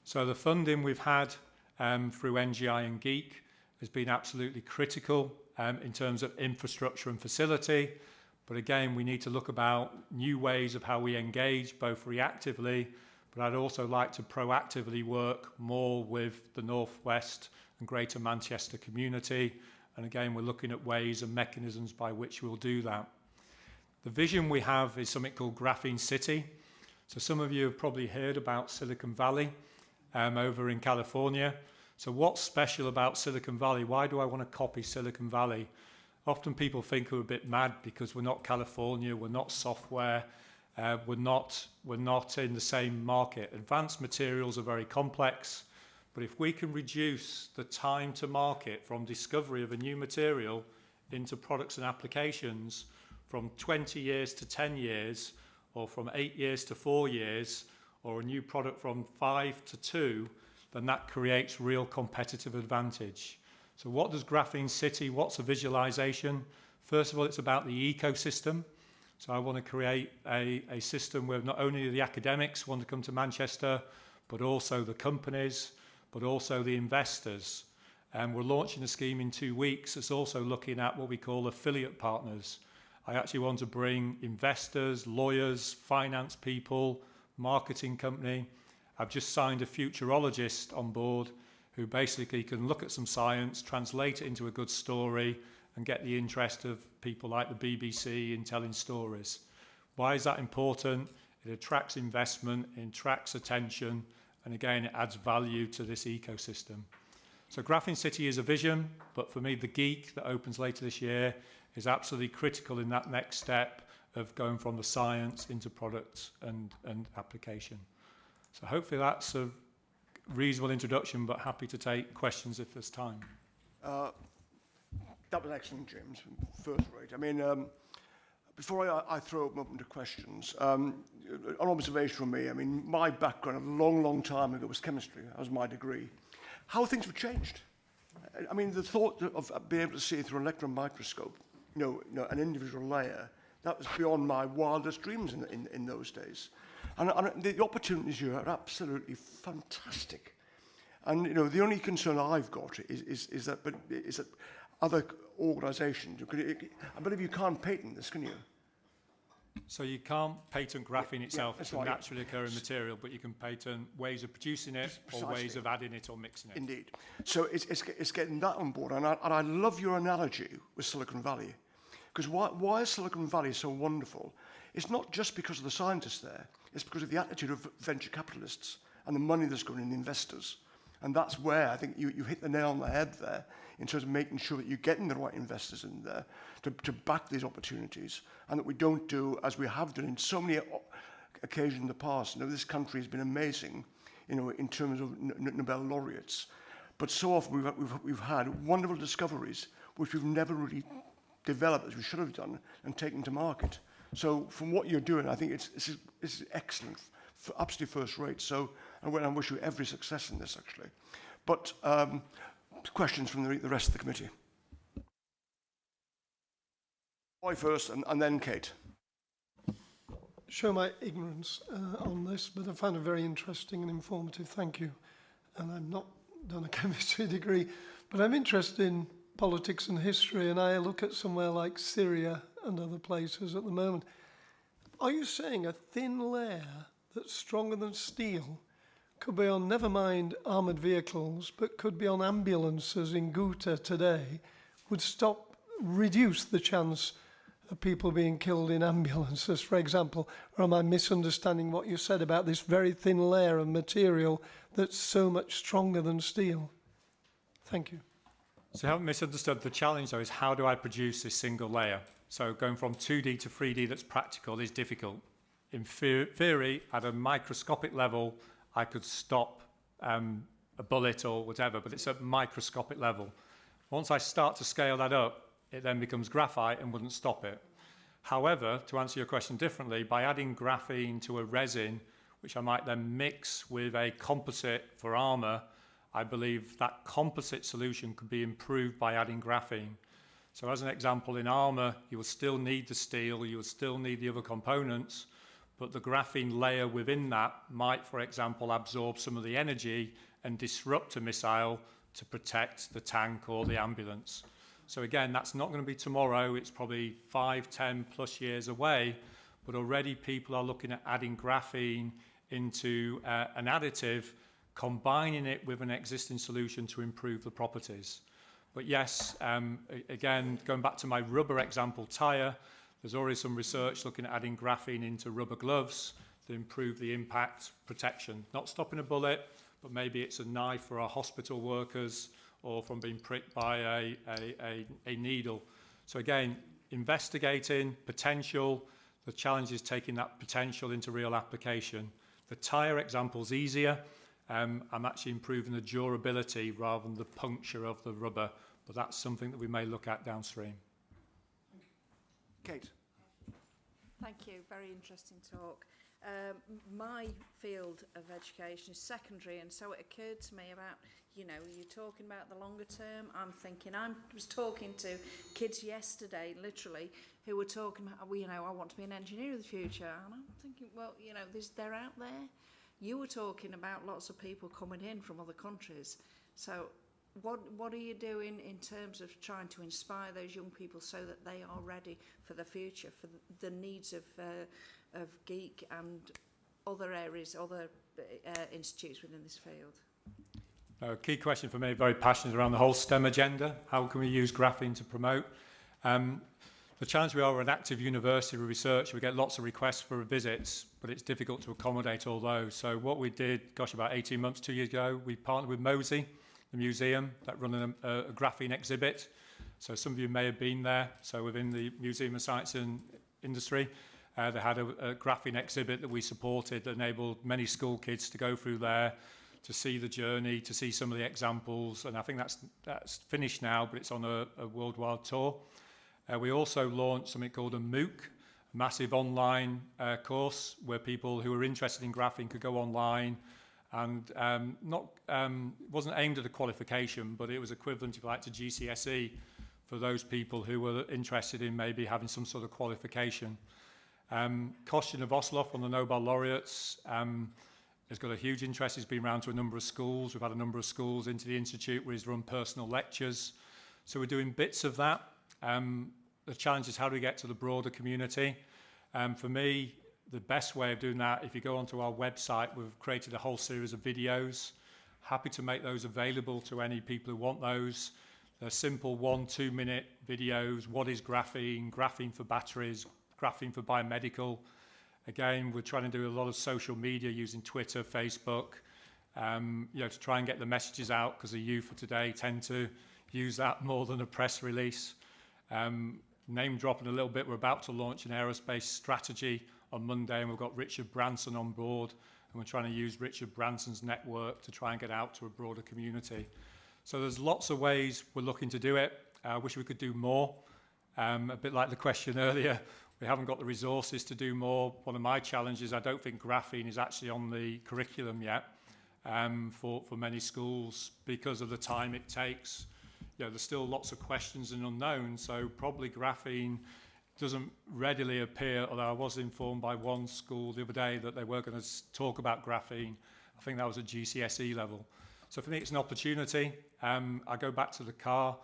[SPEAKER 8] So the funding we've had through NGI and Geek has been absolutely critical in terms of infrastructure and facility, but again, we need to look about new ways of how we engage, both reactively, but I'd also like to proactively work more with the Northwest and Greater Manchester community. And again, we're looking at ways and mechanisms by which we'll do that. The vision we have is something called Graphene City. So some of you have probably heard about Silicon Valley over in California. So what's special about Silicon Valley? Why do I want to copy Silicon Valley? Often people think we're a bit mad because we're not California, we're not software, we're not in the same market. Advanced materials are very complex. But if we can reduce the time to market from discovery of a new material into products and applications from 20 years to 10 years, or from 8 years to 4 years, or a new product from 5 to 2, then that creates real competitive advantage. So what does Graphene City, what's a visualization? First of all, it's about the ecosystem. So I want to create a system where not only the academics want to come to Manchester, but also the companies, but also the investors. And we're launching a scheme in 2 weeks that's also looking at what we call affiliate partners. I actually want to bring investors, lawyers, finance people, marketing company. I've just signed a futurologist on board who basically can look at some science, translate it into a good story, and get the interest of people like the BBC in telling stories. Why is that important? It attracts investment, it attracts attention, and again, it adds value to this ecosystem. So Graphene City is a vision, but for me, the geek that opens later this year is absolutely critical in that next step of going from the science into products and application. So hopefully that's a reasonable introduction, but happy to take questions if there's time.
[SPEAKER 1] That was excellent, James, first rate. I mean, before I throw them open to questions, an observation from me, I mean, my background a long, long time ago was chemistry. That was my degree. How things have changed. I mean, the thought of being able to see through an electron microscope, you know, an individual layer, that was beyond my wildest dreams in those days. And the opportunities here are absolutely fantastic. And, you know, the only concern I've got is that other organisations, I believe you can't patent this, can you?
[SPEAKER 8] So you can't patent graphene itself. It's a
[SPEAKER 1] right,
[SPEAKER 8] naturally occurring material, but you can patent ways of producing it or ways of adding it or mixing it.
[SPEAKER 1] Indeed. So it's getting that on board. And I love your analogy with Silicon Valley. Because why is Silicon Valley so wonderful? It's not just because of the scientists there. It's because of the attitude of venture capitalists and the money that's going in, investors. And that's where I think you hit the nail on the head there in terms of making sure that you're getting the right investors in there to back these opportunities, and that we don't do, as we have done in so many occasions in the past. You know, this country has been amazing, you know, in terms of Nobel laureates. But so often we've had wonderful discoveries which we've never really developed as we should have done and taken to market. So from what you're doing, I think it's excellent, absolutely first rate. So I wish you every success in this, actually. But questions from the rest of the committee. Roy first, and then Kate.
[SPEAKER 5] Show my ignorance on this, but I found it very interesting and informative. Thank you. And I'm not done a chemistry degree, but I'm interested in politics and history, and I look at somewhere like Syria and other places at the moment. Are you saying a thin layer that's stronger than steel could be on, never mind armoured vehicles, but could be on ambulances in Ghouta today, would reduce the chance of people being killed in ambulances, for example? Or am I misunderstanding what you said about this very thin layer of material that's so much stronger than steel? Thank you.
[SPEAKER 8] So you haven't misunderstood. The challenge, though, is how do I produce this single layer? So going from 2D to 3D that's practical is difficult. In theory, at a microscopic level, I could stop a bullet or whatever, but it's at microscopic level. Once I start to scale that up, it then becomes graphite and wouldn't stop it. However, to answer your question differently, by adding graphene to a resin, which I might then mix with a composite for armour, I believe that composite solution could be improved by adding graphene. So as an example, in armour, you will still need the steel, you will still need the other components, but the graphene layer within that might, for example, absorb some of the energy and disrupt a missile to protect the tank or the ambulance. So again, that's not going to be tomorrow, it's probably 5, 10 plus years away, but already people are looking at adding graphene into an additive, combining it with an existing solution to improve the properties. But yes, again, going back to my rubber example tyre, there's already some research looking at adding graphene into rubber gloves to improve the impact protection. Not stopping a bullet, but maybe it's a knife for our hospital workers or from being pricked by a needle. So again, investigating potential, the challenge is taking that potential into real application. The tyre example's easier. I'm actually improving the durability rather than the puncture of the rubber, but that's something that we may look at downstream.
[SPEAKER 1] Kate.
[SPEAKER 6] Thank you, very interesting talk. My field of education is secondary, and so it occurred to me about, you know, you're talking about the longer term. I'm thinking, I was talking to kids yesterday, literally, who were talking about, well, you know, I want to be an engineer in the future. And I'm thinking, well, you know, they're out there. You were talking about lots of people coming in from other countries. So what are you doing in terms of trying to inspire those young people so that they are ready for the future, for the needs of GEEK and other areas, other institutes within this field?
[SPEAKER 8] A key question for me, very passionate around the whole STEM agenda. How can we use graphene to promote? The challenge, we are an active university with research. We get lots of requests for visits, but it's difficult to accommodate all those. So what we did, about 18 months, 2 years ago, we partnered with Mosey, the museum, that run a graphene exhibit. So some of you may have been there. So within the Museum of Science and Industry, they had a graphene exhibit that we supported that enabled many school kids to go through there, to see the journey, to see some of the examples. And I think that's finished now, but it's on a worldwide tour. We also launched something called a MOOC, a massive online course where people who are interested in graphene could go online, and wasn't aimed at a qualification, but it was equivalent, if you like, to GCSE for those people who were interested in maybe having some sort of qualification. Kostya Novoselov, one of the Nobel laureates, He's got a huge interest. He's been round to a number of schools. We've had a number of schools into the Institute where he's run personal lectures. So we're doing bits of that. The challenge is how do we get to the broader community? For me, the best way of doing that, if you go onto our website, we've created a whole series of videos. Happy to make those available to any people who want those. They're simple 1-2 minute videos. What is graphene? Graphene for batteries, graphene for biomedical. Again, we're trying to do a lot of social media using Twitter, Facebook, to try and get the messages out, because the youth of today tend to use that more than a press release. Name dropping a little bit, we're about to launch an aerospace strategy on Monday, and we've got Richard Branson on board, and we're trying to use Richard Branson's network to try and get out to a broader community. So there's lots of ways we're looking to do it. I wish we could do more. A bit like the question earlier, we haven't got the resources to do more. One of my challenges, I don't think graphene is actually on the curriculum yet for many schools because of the time it takes. There's still lots of questions and unknowns, so probably graphene doesn't readily appear, although I was informed by one school the other day that they were going to talk about graphene. I think that was at GCSE level. So for me, it's an opportunity. I go back to the car.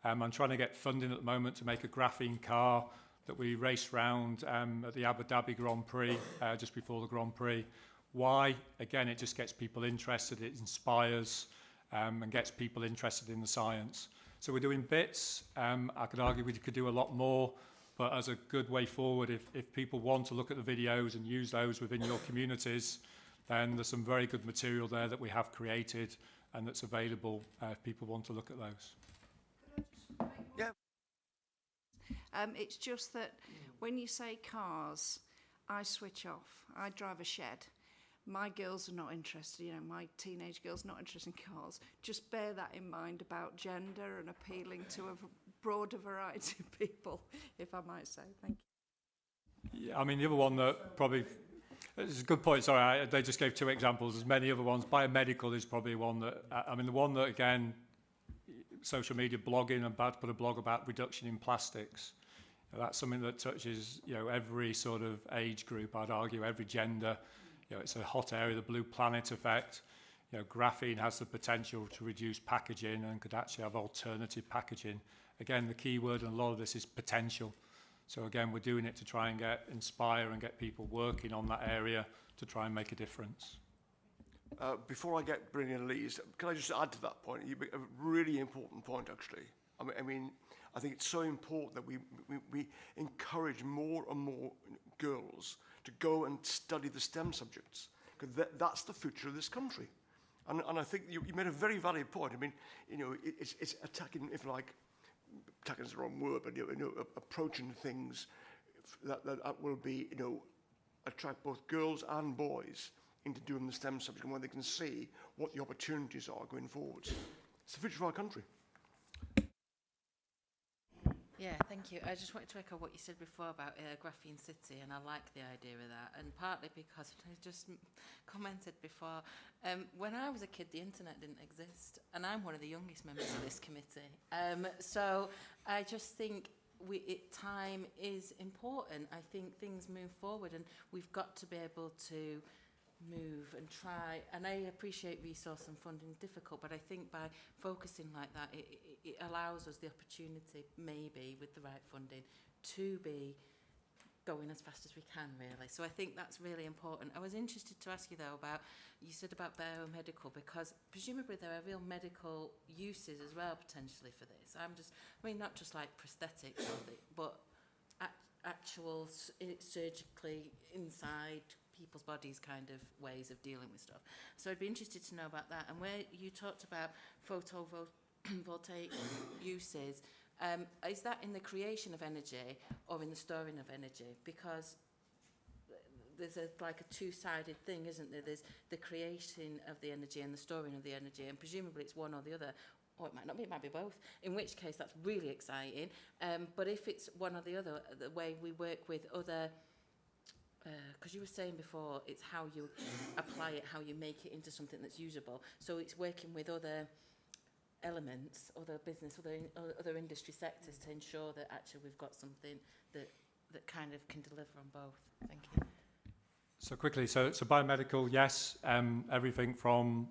[SPEAKER 8] I'm trying to get funding at the moment to make a graphene car that we race round at the Abu Dhabi Grand Prix, just before the Grand Prix. Why? Again, it just gets people interested, it inspires and gets people interested in the science. So we're doing bits. I could argue we could do a lot more, but as a good way forward, if people want to look at the videos and use those within your communities, then there's some very good material there that we have created and that's available if people want to look at those.
[SPEAKER 1] Yeah.
[SPEAKER 6] It's just that when you say cars, I switch off. I drive a shed. My girls are not interested, my teenage girls not interested in cars. Just bear that in mind about gender and appealing to a broader variety of people, if I might say. Thank you.
[SPEAKER 8] Yeah, I mean, the other one that probably, it's a good point, sorry, they just gave 2 examples. There's many other ones. Biomedical is probably one that, the one that, again, social media blogging, I'm about to put a blog about reduction in plastics. That's something that touches, every sort of age group, I'd argue, every gender. It's a hot area, the blue planet effect. Graphene has the potential to reduce packaging and could actually have alternative packaging. Again, the key word in a lot of this is potential. So again, we're doing it to try and inspire and get people working on that area to try and make a difference.
[SPEAKER 1] Before I bring in Elise, can I just add to that point? You make a really important point, actually. I think it's so important that we encourage more and more girls to go and study the STEM subjects, because that's the future of this country. And I think you made a very valid point. It's attacking, if like, attacking is the wrong word, but approaching things that will be, attract both girls and boys into doing the STEM subject, and where they can see what the opportunities are going forward. It's the future of our country.
[SPEAKER 3] Yeah, thank you. I just wanted to echo what you said before about Graphene City, and I like the idea of that, and partly because I just commented before, when I was a kid, the internet didn't exist, and I'm one of the youngest members of this committee. So I just think time is important. I think things move forward, and we've got to be able to move and try, and I appreciate resource and funding is difficult, but I think by focusing like that, it allows us the opportunity, maybe with the right funding, to be going as fast as we can, really. So I think that's really important. I was interested to ask you, though, you said about biomedical, because presumably there are real medical uses as well, potentially, for this. Not just like prosthetics, but actual surgically inside people's bodies kind of ways of dealing with stuff. So I'd be interested to know about that. And where you talked about photovoltaic uses, is that in the creation of energy or in the storing of energy? Because there's like a two-sided thing, isn't there? There's the creation of the energy and the storing of the energy, and presumably it's one or the other. Or it might not be, it might be both, in which case that's really exciting. But if it's one or the other, the way we work with other, because you were saying before, it's how you apply it, how you make it into something that's usable. So it's working with other elements, other business, other industry sectors to ensure that actually we've got something that kind of can deliver on both. Thank you.
[SPEAKER 8] So quickly, so biomedical, yes, everything from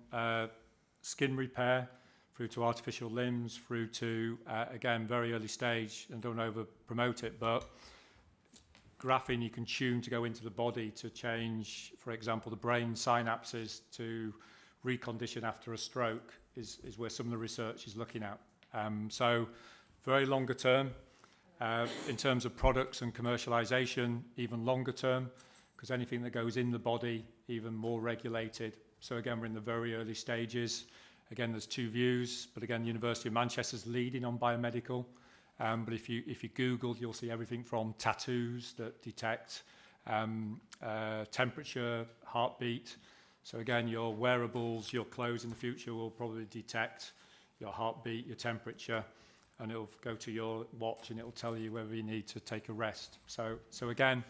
[SPEAKER 8] skin repair through to artificial limbs, through to, again, very early stage, and don't over promote it, but graphene you can tune to go into the body to change, for example, the brain synapses to recondition after a stroke is where some of the research is looking at. So very longer term, in terms of products and commercialization, even longer term, because anything that goes in the body, even more regulated. So again, we're in the very early stages. Again, there's two views, but again, the University of Manchester's leading on biomedical. But if you Google, you'll see everything from tattoos that detect temperature, heartbeat. So again, your wearables, your clothes in the future will probably detect your heartbeat, your temperature, and it'll go to your watch and it'll tell you whether you need to take a rest. So again,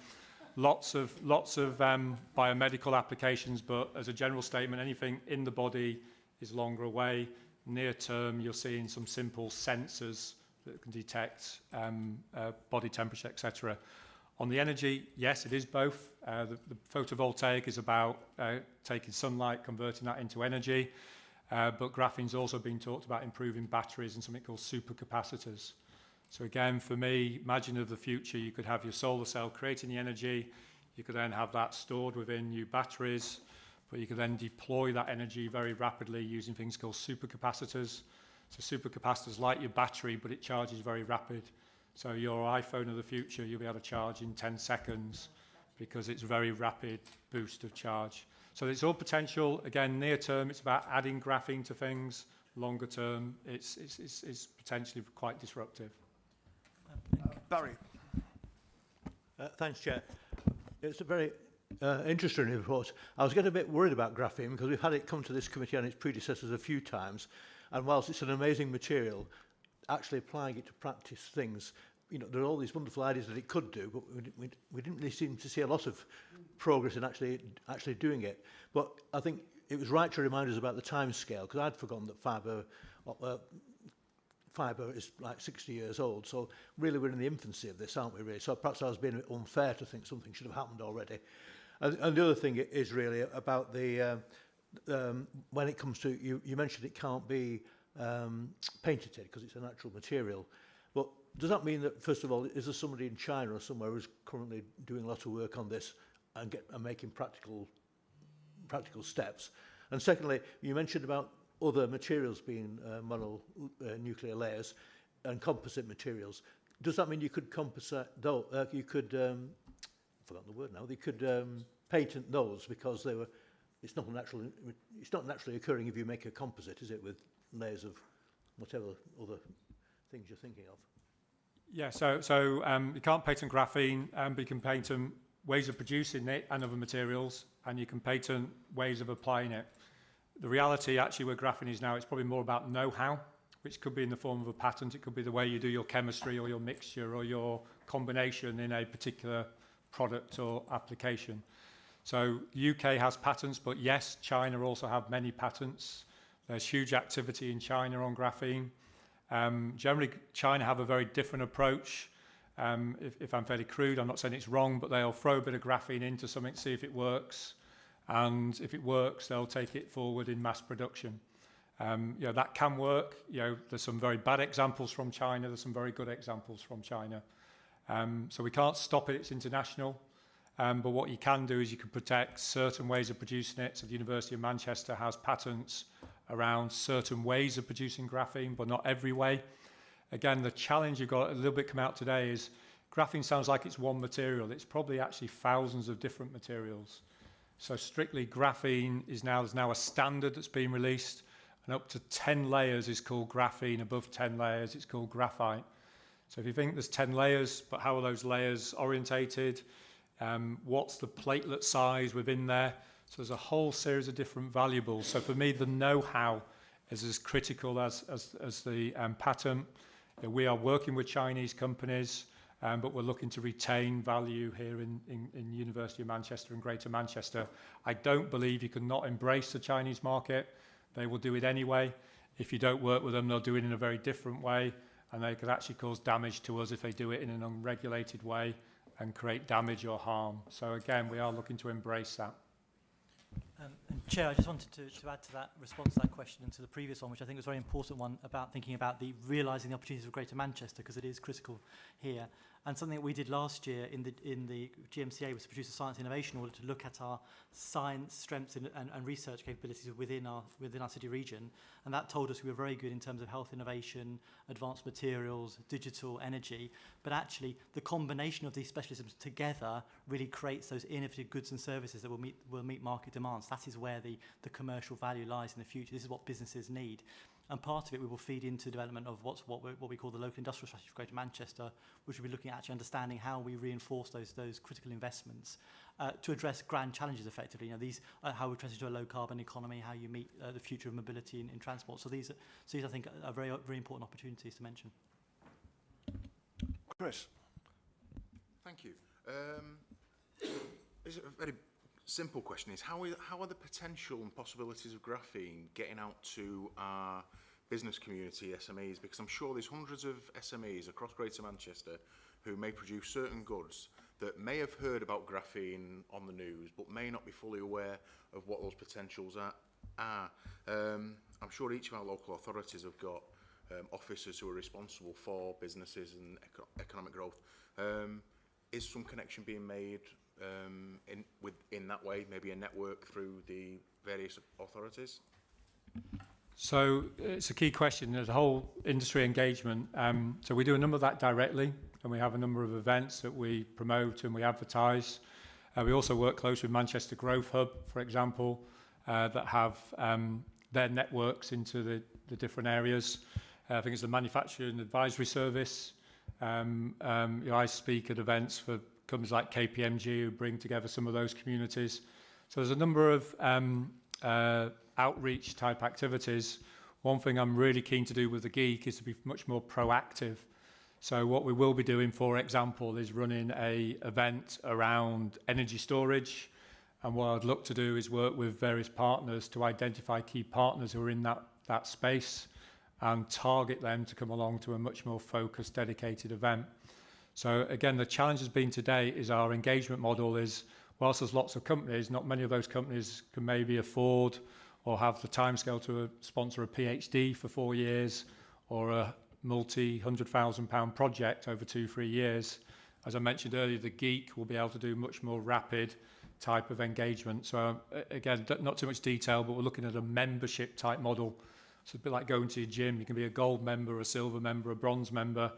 [SPEAKER 8] lots of biomedical applications, but as a general statement, anything in the body is longer away. Near term, you're seeing some simple sensors that can detect body temperature, etc. On the energy, yes, it is both. The photovoltaic is about taking sunlight, converting that into energy, but graphene's also been talked about improving batteries and something called supercapacitors. So again, for me, imagine of the future, you could have your solar cell creating the energy, you could then have that stored within new batteries, but you could then deploy that energy very rapidly using things called supercapacitors. So supercapacitors like your battery, but it charges very rapid. So your iPhone of the future, you'll be able to charge in 10 seconds because it's a very rapid boost of charge. So it's all potential. Again, near term, it's about adding graphene to things. Longer term, it's potentially quite disruptive.
[SPEAKER 1] Barry.
[SPEAKER 9] Thanks, Chair. It's a very interesting report. I was getting a bit worried about graphene because we've had it come to this committee and its predecessors a few times, and whilst it's an amazing material, actually applying it to practice things, you know, there are all these wonderful ideas that it could do, but we didn't really seem to see a lot of progress in actually doing it. But I think it was right to remind us about the time scale, because I'd forgotten that fibre is like 60 years old, so really we're in the infancy of this, aren't we, really? So perhaps I was being unfair to think something should have happened already. And the other thing is really about the, when it comes to, you mentioned it can't be painted because it's a natural material, but does that mean that, first of all, is there somebody in China or somewhere who's currently doing a lot of work on this and making practical steps? And secondly, you mentioned about other materials being mononuclear layers and composite materials. Does that mean you could compensate those? You could, I've forgotten the word now. They could patent those because they were. It's not naturally occurring if you make a composite, is it, with layers of whatever other things you're thinking of?
[SPEAKER 8] Yeah. So you can't patent graphene, but you can patent ways of producing it and other materials, and you can patent ways of applying it. The reality actually where graphene is now, it's probably more about know-how, which could be in the form of a patent. It could be the way you do your chemistry or your mixture or your combination in a particular product or application. So the UK has patents, but yes, China also have many patents. There's huge activity in China on graphene. Generally, China have a very different approach. If I'm fairly crude, I'm not saying it's wrong, but they'll throw a bit of graphene into something, see if it works. And if it works, they'll take it forward in mass production. That can work. There's some very bad examples from China. There's some very good examples from China. So we can't stop it. It's international. But what you can do is you can protect certain ways of producing it. So the University of Manchester has patents around certain ways of producing graphene, but not every way. Again, the challenge you've got a little bit come out today is graphene sounds like it's one material. It's probably actually thousands of different materials. So strictly graphene there's now a standard that's been released, and up to 10 layers is called graphene. Above 10 layers, it's called graphite. So if you think there's 10 layers, but how are those layers orientated? What's the platelet size within there? So there's a whole series of different variables. So for me, the know-how is as critical as the patent. We are working with Chinese companies, but we're looking to retain value here in University of Manchester and Greater Manchester. I don't believe you can not embrace the Chinese market. They will do it anyway. If you don't work with them, they'll do it in a very different way, and they could actually cause damage to us if they do it in an unregulated way. and create damage or harm. So again, we are looking to embrace that.
[SPEAKER 10] And Chair, I just wanted to add to that response to that question and to the previous one, which I think was a very important one, about thinking about the realising the opportunities of Greater Manchester, because it is critical here. And something that we did last year in the GMCA was to produce a science innovation audit to look at our science strengths and research capabilities within our city region. And that told us we were very good in terms of health innovation, advanced materials, digital energy. But actually, the combination of these specialisms together really creates those innovative goods and services that will meet market demands. That is where the commercial value lies in the future. This is what businesses need. And part of it we will feed into development of what we call the local industrial strategy for Greater Manchester, which will be looking at actually understanding how we reinforce those critical investments to address grand challenges effectively. You know, these how we transition to a low carbon economy, how you meet the future of mobility in transport. So these I think are very important opportunities to mention.
[SPEAKER 1] Chris.
[SPEAKER 11] Thank you. Is it a very simple question is how are the potential and possibilities of graphene getting out to our business community, SMEs? Because I'm sure there's hundreds of SMEs across Greater Manchester who may produce certain goods that may have heard about graphene on the news but may not be fully aware of what those potentials are. I'm sure each of our local authorities have got officers who are responsible for businesses and economic growth. Is some connection being made in that way, maybe a network through the various authorities?
[SPEAKER 8] So it's a key question. There's a whole industry engagement. So we do a number of that directly, and we have a number of events that we promote and we advertise. We also work closely with Manchester Growth Hub, for example, that have their networks into the different areas. I think it's the Manufacturing Advisory Service. I speak at events for companies like KPMG who bring together some of those communities. So there's a number of outreach type activities. One thing I'm really keen to do with the Geek is to be much more proactive. So what we will be doing, for example, is running an event around energy storage. And what I'd look to do is work with various partners to identify key partners who are in that space and target them to come along to a much more focused, dedicated event. So again, the challenge has been today is our engagement model is, whilst there's lots of companies, not many of those companies can maybe afford or have the timescale to sponsor a PhD for 4 years or a multi-100,000 project over 2-3 years. As I mentioned earlier, the Geek will be able to do much more rapid type of engagement. So again, not too much detail, but we're looking at a membership type model. So it's a bit like going to your gym. You can be a gold member, a silver member, a bronze member.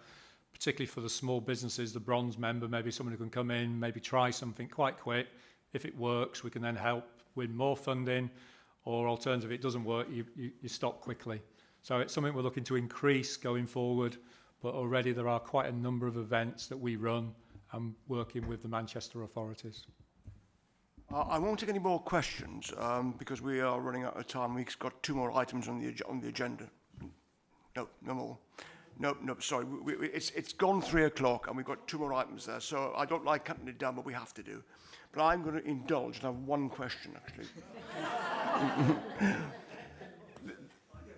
[SPEAKER 8] Particularly for the small businesses, the bronze member, maybe someone who can come in, maybe try something quite quick. If it works, we can then help win more funding, or alternatively, if it doesn't work, you stop quickly. So it's something we're looking to increase going forward, but already there are quite a number of events that we run and working with the Manchester authorities.
[SPEAKER 1] I won't take any more questions because we are running out of time. We've got 2 more items on the agenda. No more. No, sorry. It's gone 3 o'clock and we've got 2 more items there. So I don't like cutting it down, but we have to do. But I'm going to indulge and have one question, actually.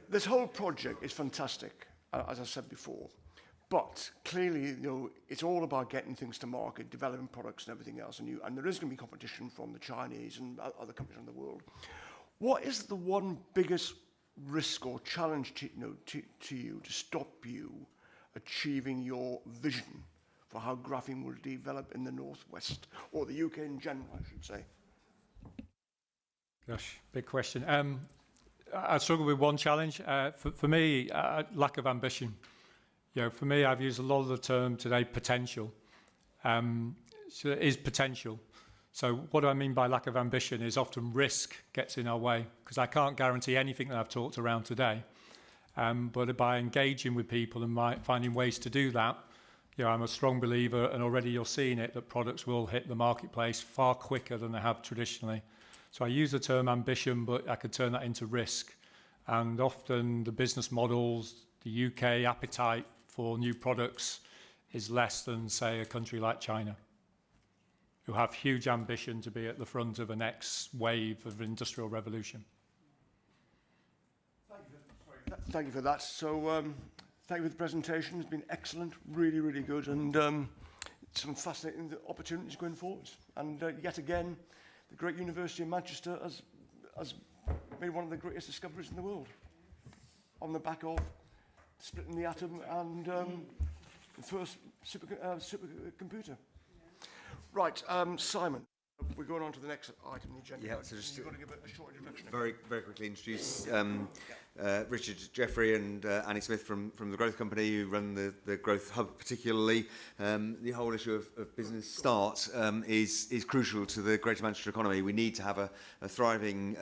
[SPEAKER 1] This whole project is fantastic, as I said before. But clearly, it's all about getting things to market, developing products and everything else. And there is going to be competition from the Chinese and other countries around the world. What is the one biggest risk or challenge to you to stop you achieving your vision for how graphene will develop in the Northwest or the UK in general, I should say?
[SPEAKER 8] Gosh, big question. I struggle with one challenge. For me, lack of ambition. For me, I've used a lot of the term today, potential. So it is potential. So what do I mean by lack of ambition is often risk gets in our way because I can't guarantee anything that I've talked around today. But by engaging with people and finding ways to do that, I'm a strong believer, and already you're seeing it, that products will hit the marketplace far quicker than they have traditionally. So I use the term ambition, but I could turn that into risk. And often the business models, the UK appetite for new products is less than, say, a country like China, who have huge ambition to be at the front of the next wave of industrial revolution.
[SPEAKER 1] Thank you for that. So thank you for the presentation. It's been excellent, really, really good. And some fascinating opportunities going forward. And yet again, the great University of Manchester has made one of the greatest discoveries in the world on the back of splitting the atom and the first supercomputer. Right, Simon, we're going on to the next item on the agenda.
[SPEAKER 7] Yeah, so just
[SPEAKER 1] you've got to give a short introduction.
[SPEAKER 7] very quickly introduce Richard Jeffrey and Annie Smith from the Growth Company, who run the Growth Hub particularly. The whole issue of business start is crucial to the Greater Manchester economy. We need to have a thriving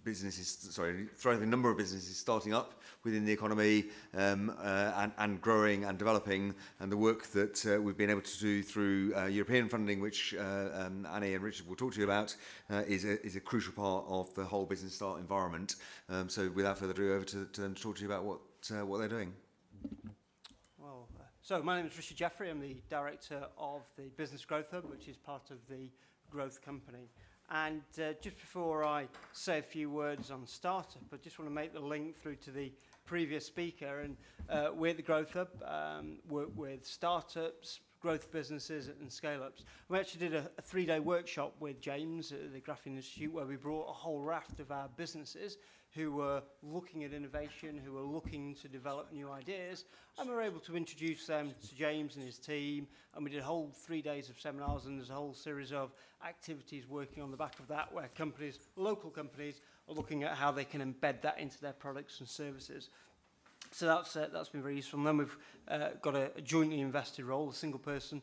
[SPEAKER 7] thriving number of businesses starting up within the economy and growing and developing, and the work that we've been able to do through European funding, which Annie and Richard will talk to you about, is a crucial part of the whole business start environment. So without further ado, over to them to talk to you about what they're doing.
[SPEAKER 12] Well, so my name is Richard Jeffrey. I'm the director of the Business Growth Hub, which is part of the Growth Company. And just before I say a few words on startup, I just want to make the link through to the previous speaker. And we're at the Growth Hub, work with startups, growth businesses and scale-ups. We actually did a 3-day workshop with James at the Graphene Institute, where we brought a whole raft of our businesses who were looking at innovation, who were looking to develop new ideas, and we were able to introduce them to James and his team, and we did a whole 3 days of seminars, and there's a whole series of activities working on the back of that, where companies, local companies, are looking at how they can embed that into their products and services. So that's been very useful. And then we've got a jointly invested role, a single person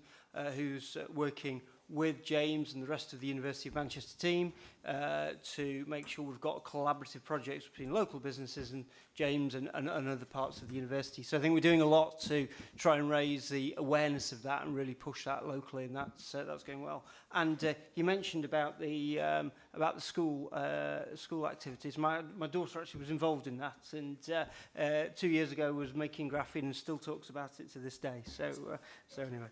[SPEAKER 12] who's working with James and the rest of the University of Manchester team to make sure we've got collaborative projects between local businesses and James and other parts of the university. So I think we're doing a lot to try and raise the awareness of that and really push that locally, and that's going well. And you mentioned about the school activities. My daughter actually was involved in that, and 2 years ago was making graphene and still talks about it to this day. So anyway,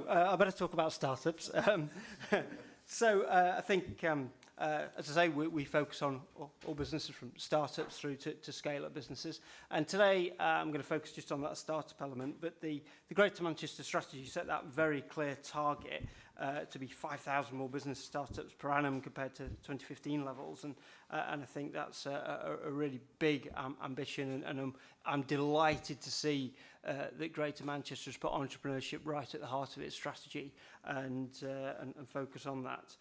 [SPEAKER 12] I better talk about startups. I think, as I say, we focus on all businesses from startups through to scale-up businesses. And today I'm going to focus just on that startup element. But the Greater Manchester strategy set that very clear target to be 5,000 more business startups per annum compared to 2015 levels. And I think that's a really big ambition. And I'm delighted to see that Greater Manchester has put entrepreneurship right at the heart of its strategy and focus on that.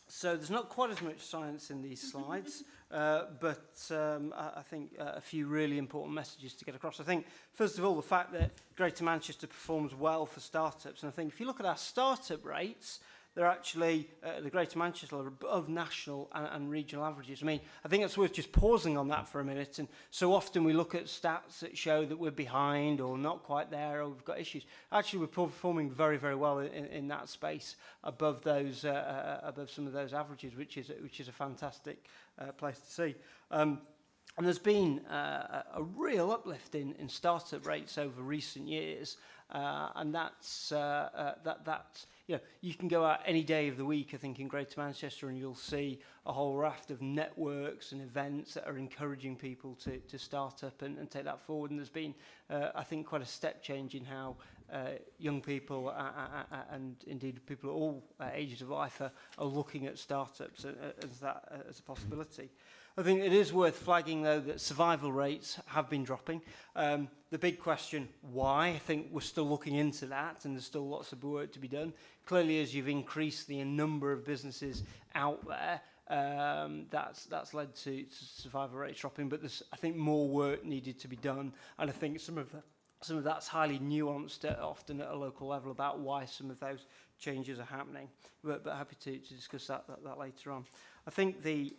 [SPEAKER 12] So there's not quite as much science in these slides, but I think a few really important messages to get across. I think, first of all, the fact that Greater Manchester performs well for startups. And I think if you look at our startup rates, they're actually, the Greater Manchester are above national and regional averages. I mean, I think it's worth just pausing on that for a minute. And so often we look at stats that show that we're behind or not quite there or we've got issues. Actually, we're performing very, very well in that space above those, above some of those averages, which is a fantastic place to see. And there's been a real uplift in startup rates over recent years, and that's you know, you can go out any day of the week, I think, in Greater Manchester, and you'll see a whole raft of networks and events that are encouraging people to start up and take that forward. And there's been, I think, quite a step change in how young people and indeed people at all ages of life are looking at startups as a possibility. I think it is worth flagging, though, that survival rates have been dropping. The big question, why? I think we're still looking into that, and there's still lots of work to be done. Clearly, as you've increased the number of businesses out there, that's led to survival rates dropping. But there's, I think, more work needed to be done, and I think some of that's highly nuanced, often at a local level, about why some of those changes are happening. But happy to discuss that later on. I think the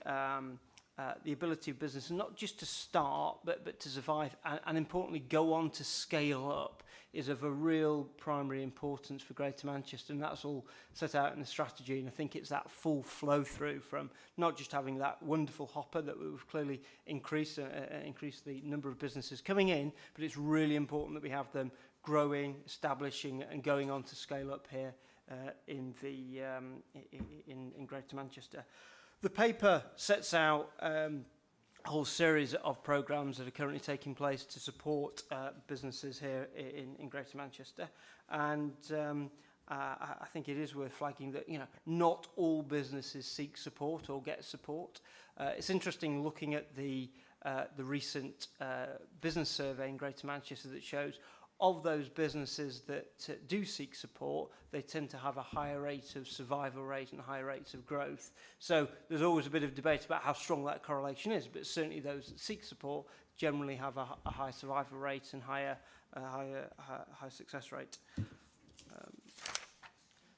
[SPEAKER 12] ability of business not just to start but to survive and importantly go on to scale up is of a real primary importance for Greater Manchester, and that's all set out in the strategy. And I think it's that full flow through from not just having that wonderful hopper that we've clearly increased the number of businesses coming in, but it's really important that we have them growing, establishing and going on to scale up here in Greater Manchester. The paper sets out a whole series of programmes that are currently taking place to support businesses here in Greater Manchester. And I think it is worth flagging that, you know, not all businesses seek support or get support. It's interesting looking at the recent business survey in Greater Manchester that shows of those businesses that do seek support, they tend to have a higher rate of survival rate and higher rates of growth. So there's always a bit of debate about how strong that correlation is, but certainly those that seek support generally have a high survival rate and higher success rate.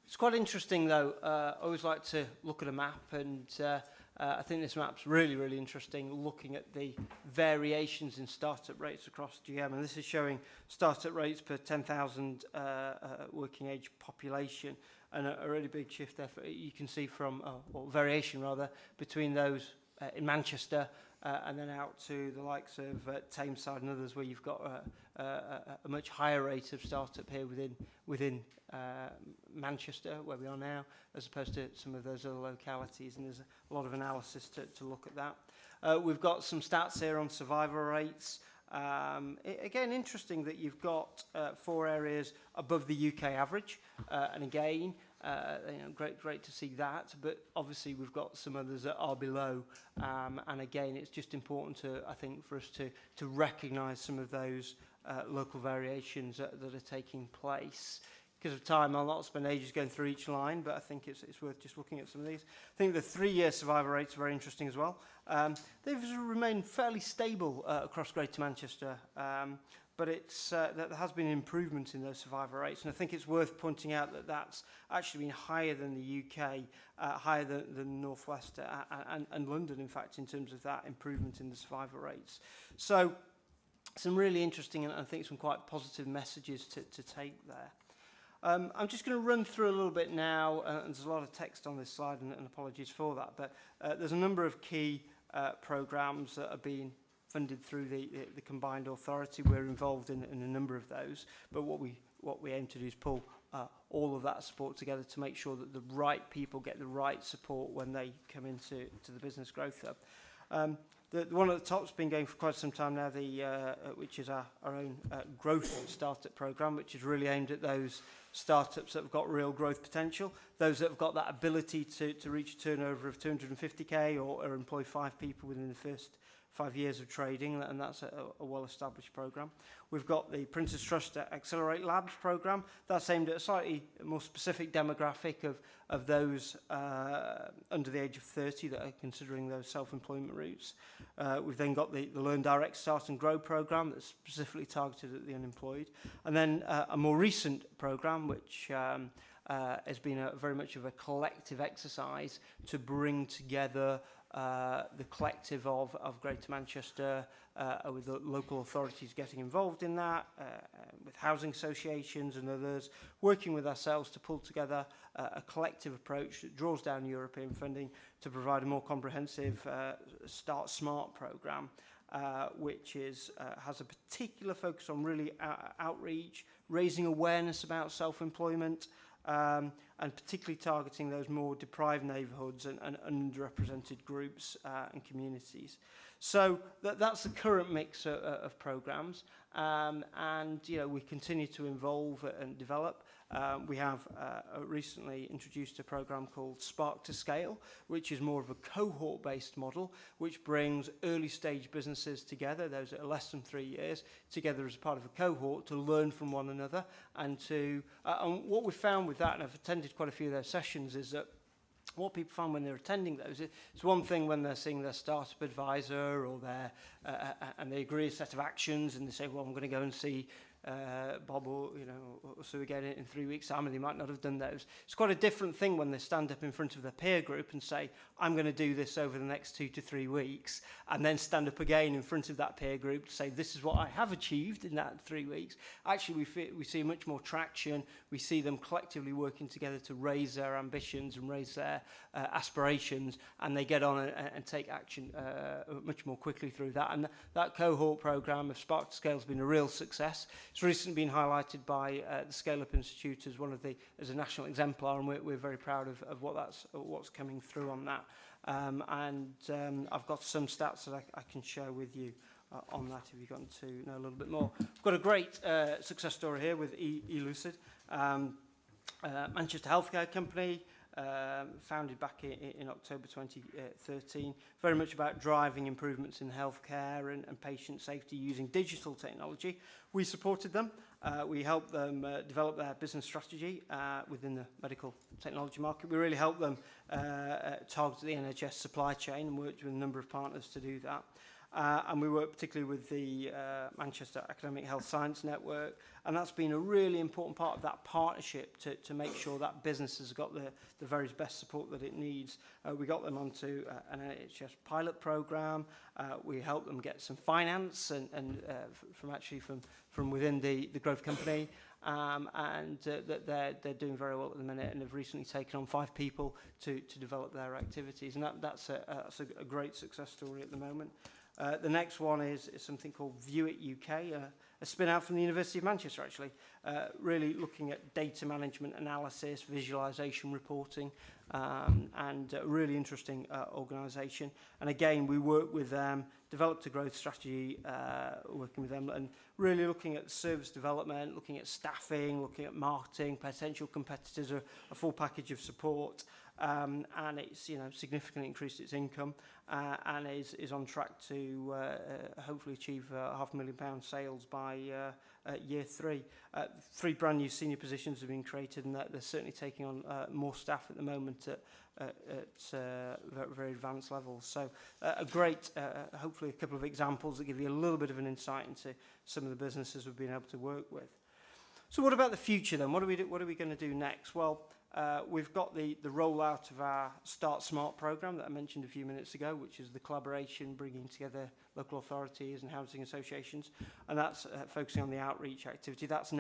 [SPEAKER 12] It's quite interesting though, I always like to look at a map, and I think this map's really, really interesting, looking at the variations in startup rates across GM. And this is showing startup rates per 10,000 working age population, and a really big shift there. You can see from, or variation rather, between those in Manchester and then out to the likes of Tameside and others, where you've got a much higher rate of startup here within Manchester, where we are now, as opposed to some of those other localities, and there's a lot of analysis to look at that. We've got some stats here on survival rates. Again, interesting that you've got 4 areas above the UK average, and again, you know, great to see that, but obviously we've got some others that are below, and again, it's just important to, I think, for us to recognise some of those local variations that are taking place. Because of time, I'll not spend ages going through each line, but I think it's worth just looking at some of these. I think the 3-year survival rates are very interesting as well. They've remained fairly stable across Greater Manchester, but there has been an improvement in those survival rates, and I think it's worth pointing out that that's actually been higher than the UK, higher than North West and London, in fact, in terms of that improvement in the survival rates. So some really interesting and I think some quite positive messages to take there. I'm just going to run through a little bit now, and there's a lot of text on this slide, and apologies for that, but there's a number of key programmes that are being funded through the combined authority. We're involved in a number of those, but what we aim to do is pull all of that support together to make sure that the right people get the right support when they come into the Business Growth Hub. The one at the top's been going for quite some time now, which is our own growth startup programme, which is really aimed at those startups that have got real growth potential, those that have got that ability to reach a turnover of 250k or employ 5 people within the first 5 years of trading, and that's a well-established programme. We've got the Prince's Trust Accelerate Labs programme. That's aimed at a slightly more specific demographic of those under the age of 30 that are considering those self-employment routes. We've then got the Learn Direct Start and Grow programme that's specifically targeted at the unemployed. And then a more recent programme which has been very much of a collective exercise to bring together the collective of Greater Manchester, with the local authorities getting involved in that, with housing associations and others, working with ourselves to pull together a collective approach that draws down European funding to provide a more comprehensive Start Smart programme, which has a particular focus on really outreach, raising awareness about self-employment, and particularly targeting those more deprived neighbourhoods and underrepresented groups and communities. So that's the current mix of programmes, and you know, we continue to evolve and develop. We have recently introduced a programme called Spark to Scale, which is more of a cohort-based model, which brings early-stage businesses together, those that are less than 3 years, together as part of a cohort to learn from one another. And what we found with that, and I've attended quite a few of those sessions, is that what people find when they're attending those, it's one thing when they're seeing their startup advisor or and they agree a set of actions and they say, well, I'm going to go and see Bob or Sue again in 3 weeks' time, and they might not have done those. It's quite a different thing when they stand up in front of their peer group and say, I'm going to do this over the next 2 to 3 weeks, and then stand up again in front of that peer group to say, this is what I have achieved in that 3 weeks. Actually, we see much more traction. We see them collectively working together to raise their ambitions and raise their aspirations, and they get on and take action much more quickly through that. And that cohort programme of Spark to Scale has been a real success. It's recently been highlighted by the Scale Up Institute as a national exemplar, and we're very proud of what's coming through on that. I've got some stats that I can share with you on that if you've gotten to know a little bit more. I've got a great success story here with eLucid, Manchester healthcare company, founded back in October 2013, very much about driving improvements in healthcare and patient safety using digital technology. We supported them. We helped them develop their business strategy within the medical technology market. We really helped them target the NHS supply chain and worked with a number of partners to do that. And we work particularly with the Manchester Academic Health Science Network, and that's been a really important part of that partnership to make sure that business has got the very best support that it needs. We got them onto an NHS pilot program. We helped them get some finance and from within the growth company, and they're doing very well at the minute, and have recently taken on 5 people to develop their activities, and that's a great success story at the moment. The next one is something called View It UK, a spin-out from the University of Manchester, actually, really looking at data management analysis, visualization reporting, and a really interesting organisation. And again, we work with them, developed a growth strategy, working with them, and really looking at service development, looking at staffing, looking at marketing, potential competitors, a full package of support. And it's significantly increased its income and is on track to hopefully achieve £500,000 sales by year 3. 3 brand new senior positions have been created, and they're certainly taking on more staff at the moment at very advanced levels. So a great, hopefully a couple of examples that give you a little bit of an insight into some of the businesses we've been able to work with. So what about the future then? What are we going to do next? Well, we've got the rollout of our Start Smart programme that I mentioned a few minutes ago, which is the collaboration bringing together local authorities and housing associations, and that's focusing on the outreach activity. That's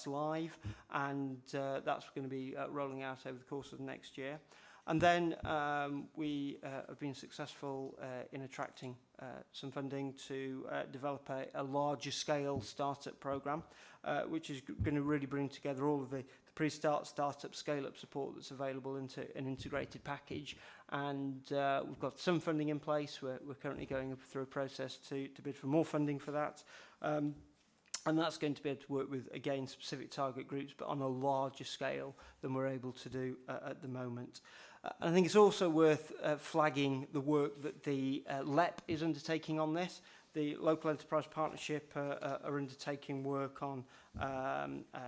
[SPEAKER 12] live, and that's going to be rolling out over the course of the next year. And then we have been successful in attracting some funding to develop a larger scale startup programme, which is going to really bring together all of the pre-start, startup, scale-up support that's available into an integrated package. And we've got some funding in place. We're currently going through a process to bid for more funding for that. And that's going to be able to work with, again, specific target groups, but on a larger scale than we're able to do at the moment. I think it's also worth flagging the work that the LEP is undertaking on this. The Local Enterprise Partnership are undertaking work on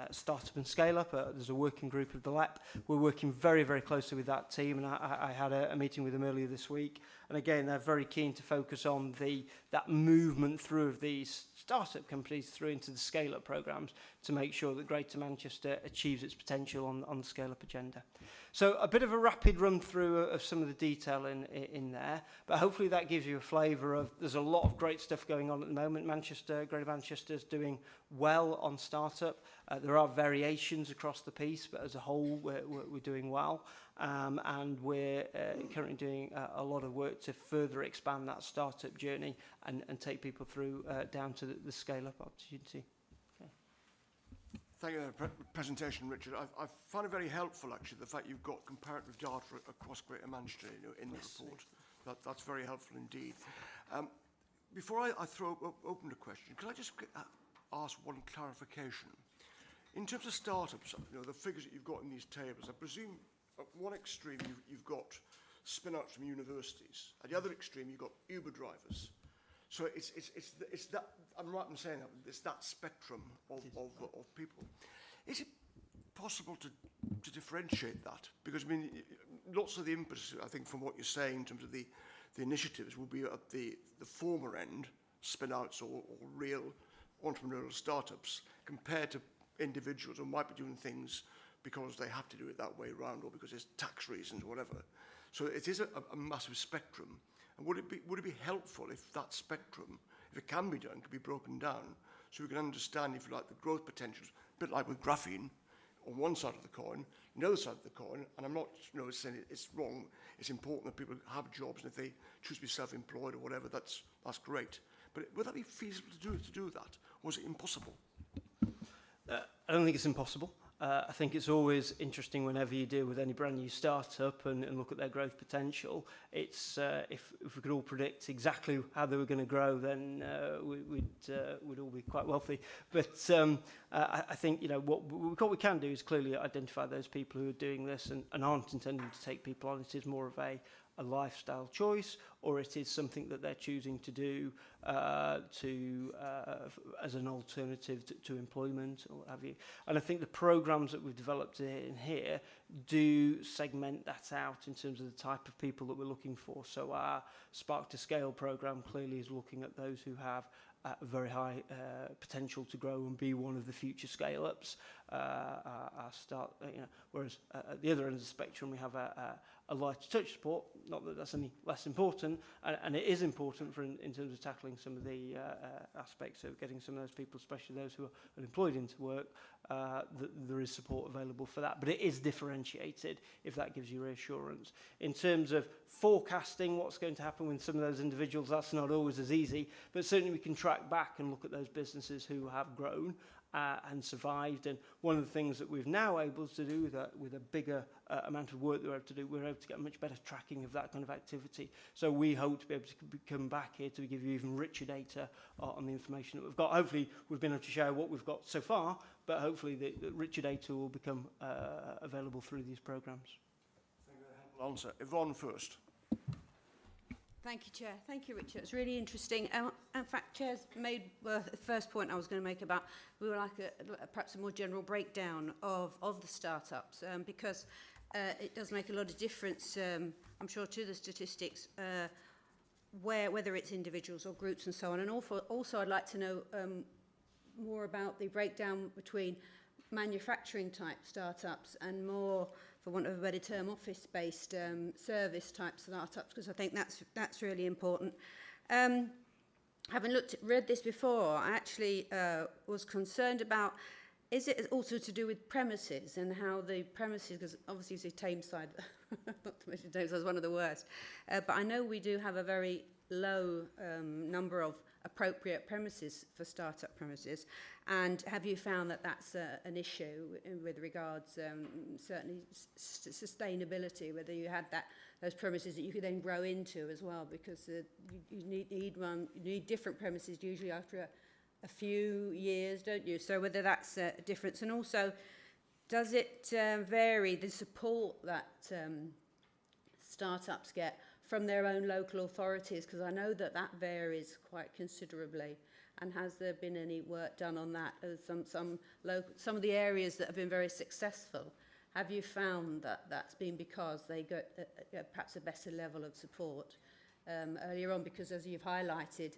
[SPEAKER 12] startup and scale-up. There's a working group of the LEP. We're working very, very closely with that team, and I had a meeting with them earlier this week. And again, they're very keen to focus on that movement through of these startup companies through into the scale-up programs to make sure that Greater Manchester achieves its potential on the scale-up agenda. So a bit of a rapid run through of some of the detail in there, but hopefully that gives you a flavour of, there's a lot of great stuff going on at the moment. Greater Manchester is doing well on startup. There are variations across the piece, but as a whole, we're doing well. And we're currently doing a lot of work to further expand that startup journey and take people through down to the scale-up opportunity. Okay.
[SPEAKER 1] Thank you for the presentation, Richard. I found it very helpful, actually, the fact you've got comparative data across Greater Manchester in the report. That's very helpful indeed. Before I open the question, can I just ask one clarification? In terms of startups, the figures that you've got in these tables, I presume at one extreme you've got spin-outs from universities. At the other extreme, you've got Uber drivers. So it's that, I'm right in saying that, it's that spectrum of people. Is it possible to differentiate that? Because, I mean, lots of the impetus, I think, from what you're saying in terms of the initiatives will be at the former end, spin-outs or real entrepreneurial startups, compared to individuals who might be doing things because they have to do it that way around or because there's tax reasons or whatever. So it is a massive spectrum. And would it be helpful if that spectrum, if it can be done, could be broken down so we can understand, if you like, the growth potentials, a bit like with graphene, on one side of the coin, on the other side of the coin, and I'm not saying it's wrong, it's important that people have jobs, and if they choose to be self-employed or whatever, that's great. But would that be feasible to do that, or is it impossible?
[SPEAKER 12] I don't think it's impossible. I think it's always interesting whenever you deal with any brand new startup and look at their growth potential. It's if we could all predict exactly how they were going to grow, then we'd all be quite wealthy. But I think what we can do is clearly identify those people who are doing this and aren't intending to take people on. It is more of a lifestyle choice, or it is something that they're choosing to do as an alternative to employment or what have you. And I think the programs that we've developed in here do segment that out in terms of the type of people that we're looking for. So our Spark to Scale program clearly is looking at those who have a very high potential to grow and be one of the future scale-ups. Whereas at the other end of the spectrum, we have a lighter touch support. Not that that's any less important, and it is important in terms of tackling some of the aspects of getting some of those people, especially those who are unemployed, into work. That there is support available for that, but it is differentiated, if that gives you reassurance. In terms of forecasting what's going to happen with some of those individuals, that's not always as easy, but certainly we can track back and look at those businesses who have grown and survived. And one of the things that we've now able to do with a bigger amount of work that we're able to do, we're able to get much better tracking of that kind of activity. So we hope to be able to come back here to give you even richer data on the information that we've got. Hopefully we've been able to share what we've got so far, but hopefully the richer data will become available through these programs.
[SPEAKER 1] Answer. Yvonne first.
[SPEAKER 13] Thank you, Chair. Thank you, Richard. It's really interesting. In fact, Chair's made the first point I was going to make about we would like perhaps a more general breakdown of the startups because it does make a lot of difference, I'm sure, to the statistics, whether it's individuals or groups and so on. And also I'd like to know more about the breakdown between manufacturing type startups and more, for want of a better term, office-based service type startups, because I think that's really important. Having read this before, I actually was concerned about, is it also to do with premises and how the premises, because obviously it's a Tameside, not to mention Tameside is one of the worst, but I know we do have a very low number of appropriate premises for startup premises, and have you found that that's an issue with regards certainly sustainability, whether you had those premises that you could then grow into as well, because you need different premises usually after a few years, don't you? So whether that's a difference, and also does it vary the support that startups get from their own local authorities, because I know that varies quite considerably. And has there been any work done on that? Some of the areas that have been very successful, have you found that that's been because they got perhaps a better level of support earlier on? Because as you've highlighted,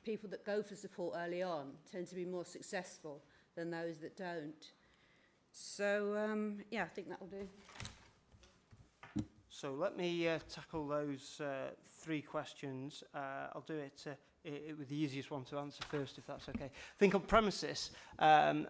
[SPEAKER 13] people that go for support early on tend to be more successful than those that don't. So yeah, I think that will do.
[SPEAKER 12] So let me tackle those three questions. I'll do it with the easiest one to answer first, if that's okay. I think on premises, I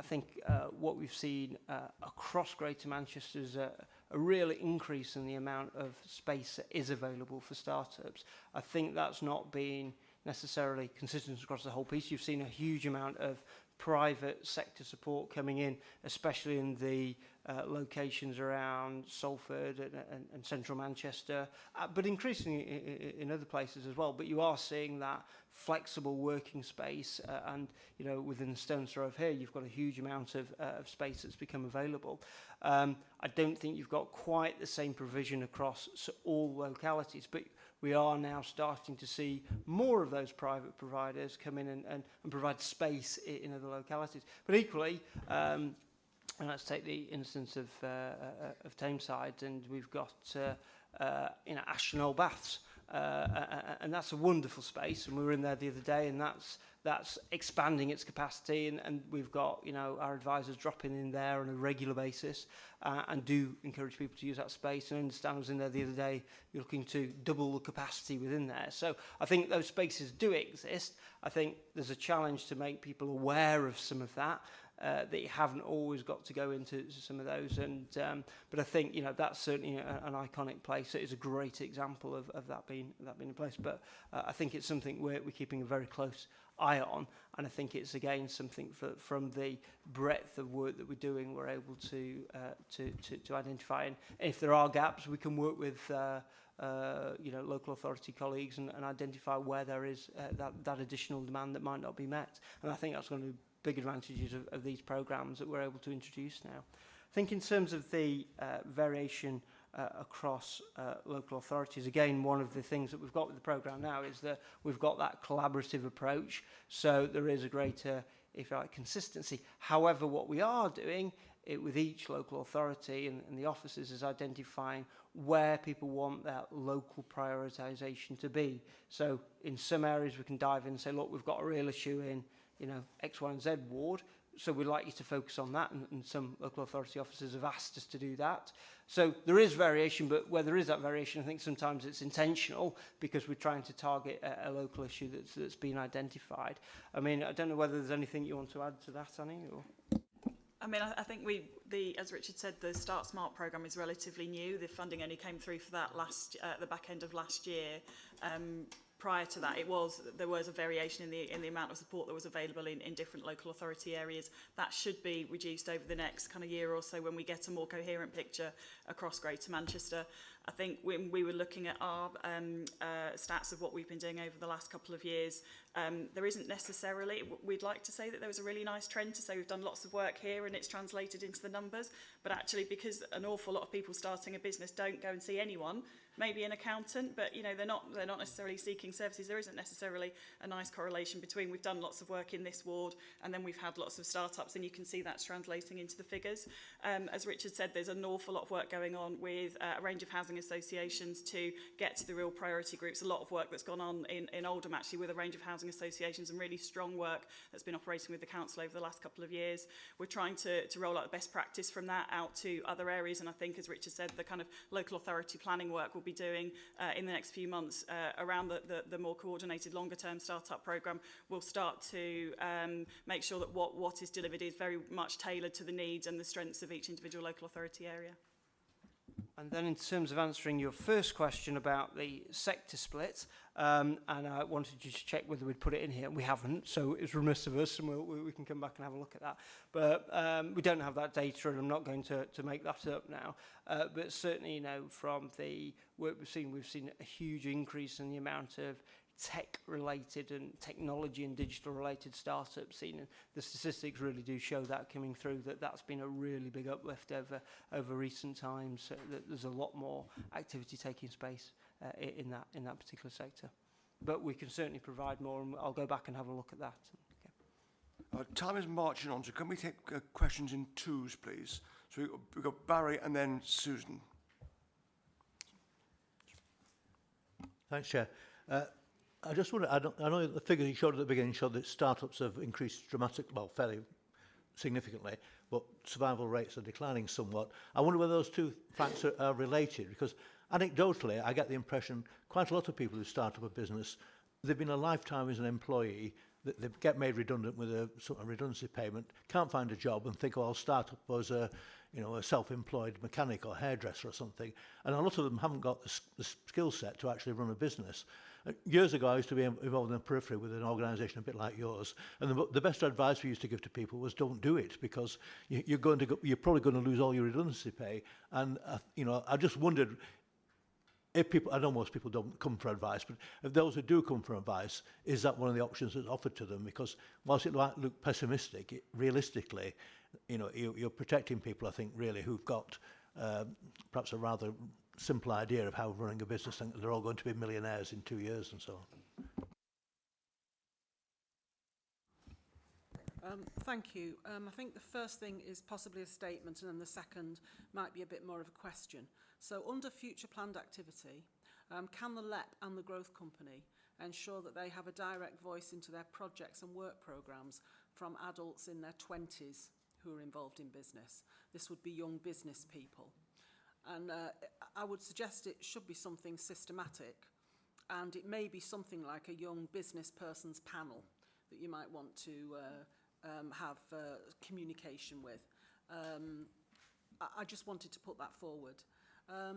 [SPEAKER 12] think what we've seen across Greater Manchester is a real increase in the amount of space that is available for startups. I think that's not been necessarily consistent across the whole piece. You've seen a huge amount of private sector support coming in, especially in the locations around Salford and central Manchester, but increasingly in other places as well. But you are seeing that flexible working space, and within the stone's throw of here, you've got a huge amount of space that's become available. I don't think you've got quite the same provision across all localities, but we are now starting to see more of those private providers come in and provide space in other localities. But equally, and let's take the instance of Tameside, and we've got Ashton Old Baths, and that's a wonderful space. And we were in there the other day, and that's expanding its capacity, and we've got our advisors dropping in there on a regular basis, and do encourage people to use that space. And I understand I was in there the other day, you're looking to double the capacity within there. So I think those spaces do exist. I think there's a challenge to make people aware of some of that. that you haven't always got to go into some of those. And but I think, you know, that's certainly an iconic place. It is a great example of that being in place. But I think it's something we're keeping a very close eye on, and I think it's again something from the breadth of work that we're doing, we're able to identify. And if there are gaps, we can work with you know, local authority colleagues and identify where there is that additional demand that might not be met. And I think that's one of the big advantages of these programmes that we're able to introduce now. I think in terms of the variation across local authorities, again, one of the things that we've got with the programme now is that we've got that collaborative approach, so there is a greater, if you like, consistency. However, what we are doing with each local authority and the offices is identifying where people want that local prioritisation to be. So in some areas we can dive in and say, look, we've got a real issue in, you know, X, Y and Z ward, so we'd like you to focus on that, and some local authority officers have asked us to do that. So there is variation, but where there is that variation, I think sometimes it's intentional because we're trying to target a local issue that's been identified. I mean, I don't know whether there's anything you want to add to that, Annie? Or?
[SPEAKER 14] I mean, I think as Richard said, the Start Smart programme is relatively new. The funding only came through for that at the back end of last year. Prior to that, there was a variation in the amount of support that was available in different local authority areas. That should be reduced over the next kind of year or so when we get a more coherent picture across Greater Manchester. I think when we were looking at our stats of what we've been doing over the last couple of years, there isn't necessarily, we'd like to say that there was a really nice trend to say we've done lots of work here and it's translated into the numbers, but actually because an awful lot of people starting a business don't go and see anyone, maybe an accountant, but you know, they're not necessarily seeking services. There isn't necessarily a nice correlation between we've done lots of work in this ward and then we've had lots of startups, and you can see that's translating into the figures. As Richard said, there's an awful lot of work going on with a range of housing associations to get to the real priority groups. A lot of work that's gone on in Oldham actually with a range of housing associations, and really strong work that's been operating with the council over the last couple of years. We're trying to roll out the best practice from that out to other areas, and I think, as Richard said, the kind of local authority planning work will be doing in the next few months around the more coordinated longer term startup programme. We'll start to make sure that what is delivered is very much tailored to the needs and the strengths of each individual local authority area.
[SPEAKER 12] And then in terms of answering your first question about the sector split, and I wanted you to check whether we'd put it in here, and we haven't, so it's remiss of us, and we can come back and have a look at that. But we don't have that data, and I'm not going to make that up now. But certainly, you know, from the work we've seen a huge increase in the amount of tech-related and technology and digital-related startups seen, and the statistics really do show that coming through, that's been a really big uplift over recent times. So that there's a lot more activity taking space in that particular sector. But we can certainly provide more, and I'll go back and have a look at that. Okay.
[SPEAKER 1] Time is marching on, so can we take questions in twos, please? So we've got Barry and then Susan.
[SPEAKER 9] Thanks, Chair. I just wonder, I know the figures you showed at the beginning showed that startups have increased dramatically, well, fairly significantly, but survival rates are declining somewhat. I wonder whether those two facts are related, because anecdotally, I get the impression quite a lot of people who start up a business, they've been a lifetime as an employee, they get made redundant with a sort of redundancy payment, can't find a job and think, oh, I'll start up as a self-employed mechanic or hairdresser or something. And a lot of them haven't got the skill set to actually run a business. Years ago, I used to be involved in the periphery with an organisation a bit like yours, and the best advice we used to give to people was don't do it, because you're probably going to lose all your redundancy pay. And I just wondered if people, I know most people don't come for advice, but if those who do come for advice, is that one of the options that's offered to them? Because whilst it might look pessimistic, realistically, you're protecting people, I think, really, who've got perhaps a rather simple idea of how running a business, think that they're all going to be millionaires in 2 years and so on.
[SPEAKER 2] Thank you. I think the first thing is possibly a statement, and then the second might be a bit more of a question. So under future planned activity, can the LEP and the Growth Company ensure that they have a direct voice into their projects and work programmes from adults in their 20s who are involved in business? This would be young business people. And I would suggest it should be something systematic, and it may be something like a young business person's panel that you might want to have communication with. I just wanted to put that forward.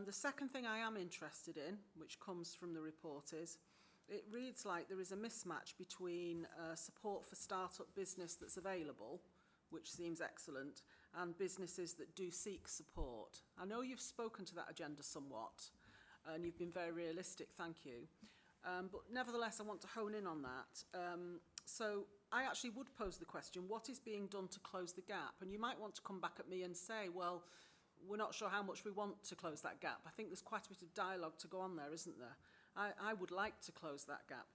[SPEAKER 2] The second thing I am interested in, which comes from the report, is it reads like there is a mismatch between support for start-up business that's available, which seems excellent, and businesses that do seek support. I know you've spoken to that agenda somewhat, and you've been very realistic, thank you. But nevertheless, I want to hone in on that. So I actually would pose the question, what is being done to close the gap? And you might want to come back at me and say, well, we're not sure how much we want to close that gap. I think there's quite a bit of dialogue to go on there, isn't there? I would like to close that gap.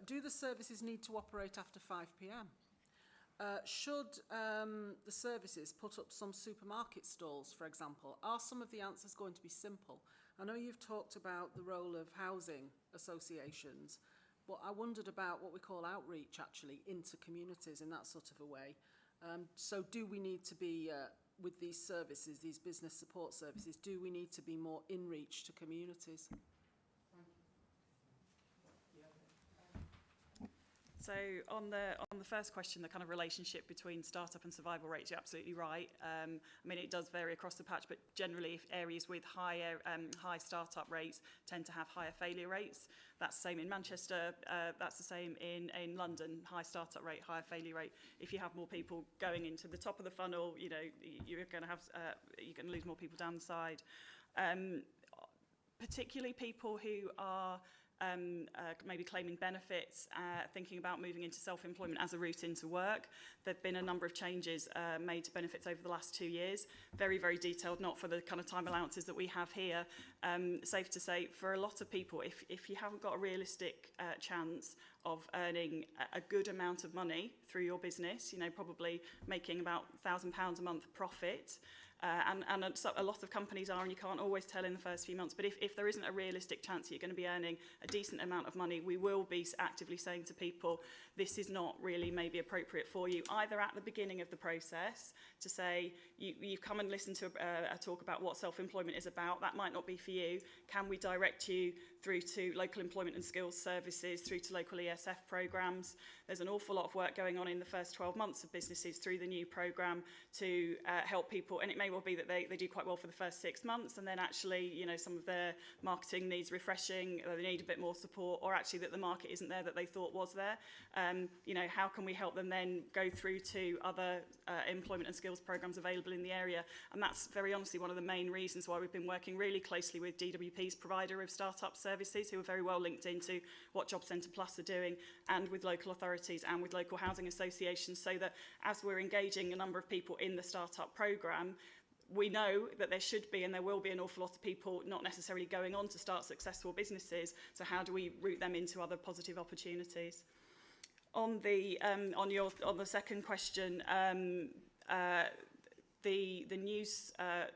[SPEAKER 2] Do the services need to operate after 5 p.m? Should the services put up some supermarket stalls, for example? Are some of the answers going to be simple? I know you've talked about the role of housing associations, but I wondered about what we call outreach, actually, into communities in that sort of a way. So do we need to be, with these services, these business support services, do we need to be more in reach to communities?
[SPEAKER 14] So on the first question, the kind of relationship between startup and survival rates, you're absolutely right. I mean, it does vary across the patch, but generally if areas with high startup rates tend to have higher failure rates. That's the same in Manchester, that's the same in London, high startup rate, higher failure rate. If you have more people going into the top of the funnel, you know, you're going to lose more people down the side. Particularly people who are maybe claiming benefits, thinking about moving into self-employment as a route into work. There have been a number of changes made to benefits over the last 2 years. Very, very detailed, not for the kind of time allowances that we have here. Safe to say, for a lot of people, if you haven't got a realistic chance of earning a good amount of money through your business, you know, probably making about £1,000 a month profit, and a lot of companies are, and you can't always tell in the first few months, but if there isn't a realistic chance that you're going to be earning a decent amount of money, we will be actively saying to people, this is not really maybe appropriate for you, either at the beginning of the process to say, you've come and listened to a talk about what self-employment is about, that might not be for you, can we direct you through to local employment and skills services, through to local ESF programmes. There's an awful lot of work going on in the first 12 months of businesses through the new programme to help people, and it may well be that they do quite well for the first 6 months, and then actually, you know, some of their marketing needs refreshing, or they need a bit more support, or actually that the market isn't there that they thought was there. You know, how can we help them then go through to other employment and skills programmes available in the area? And that's very honestly one of the main reasons why we've been working really closely with DWP's provider of startup services, who are very well linked into what Job Centre Plus are doing, and with local authorities and with local housing associations, so that as we're engaging a number of people in the startup programme, we know that there should be and there will be an awful lot of people not necessarily going on to start successful businesses. So how do we route them into other positive opportunities? On the second question, the new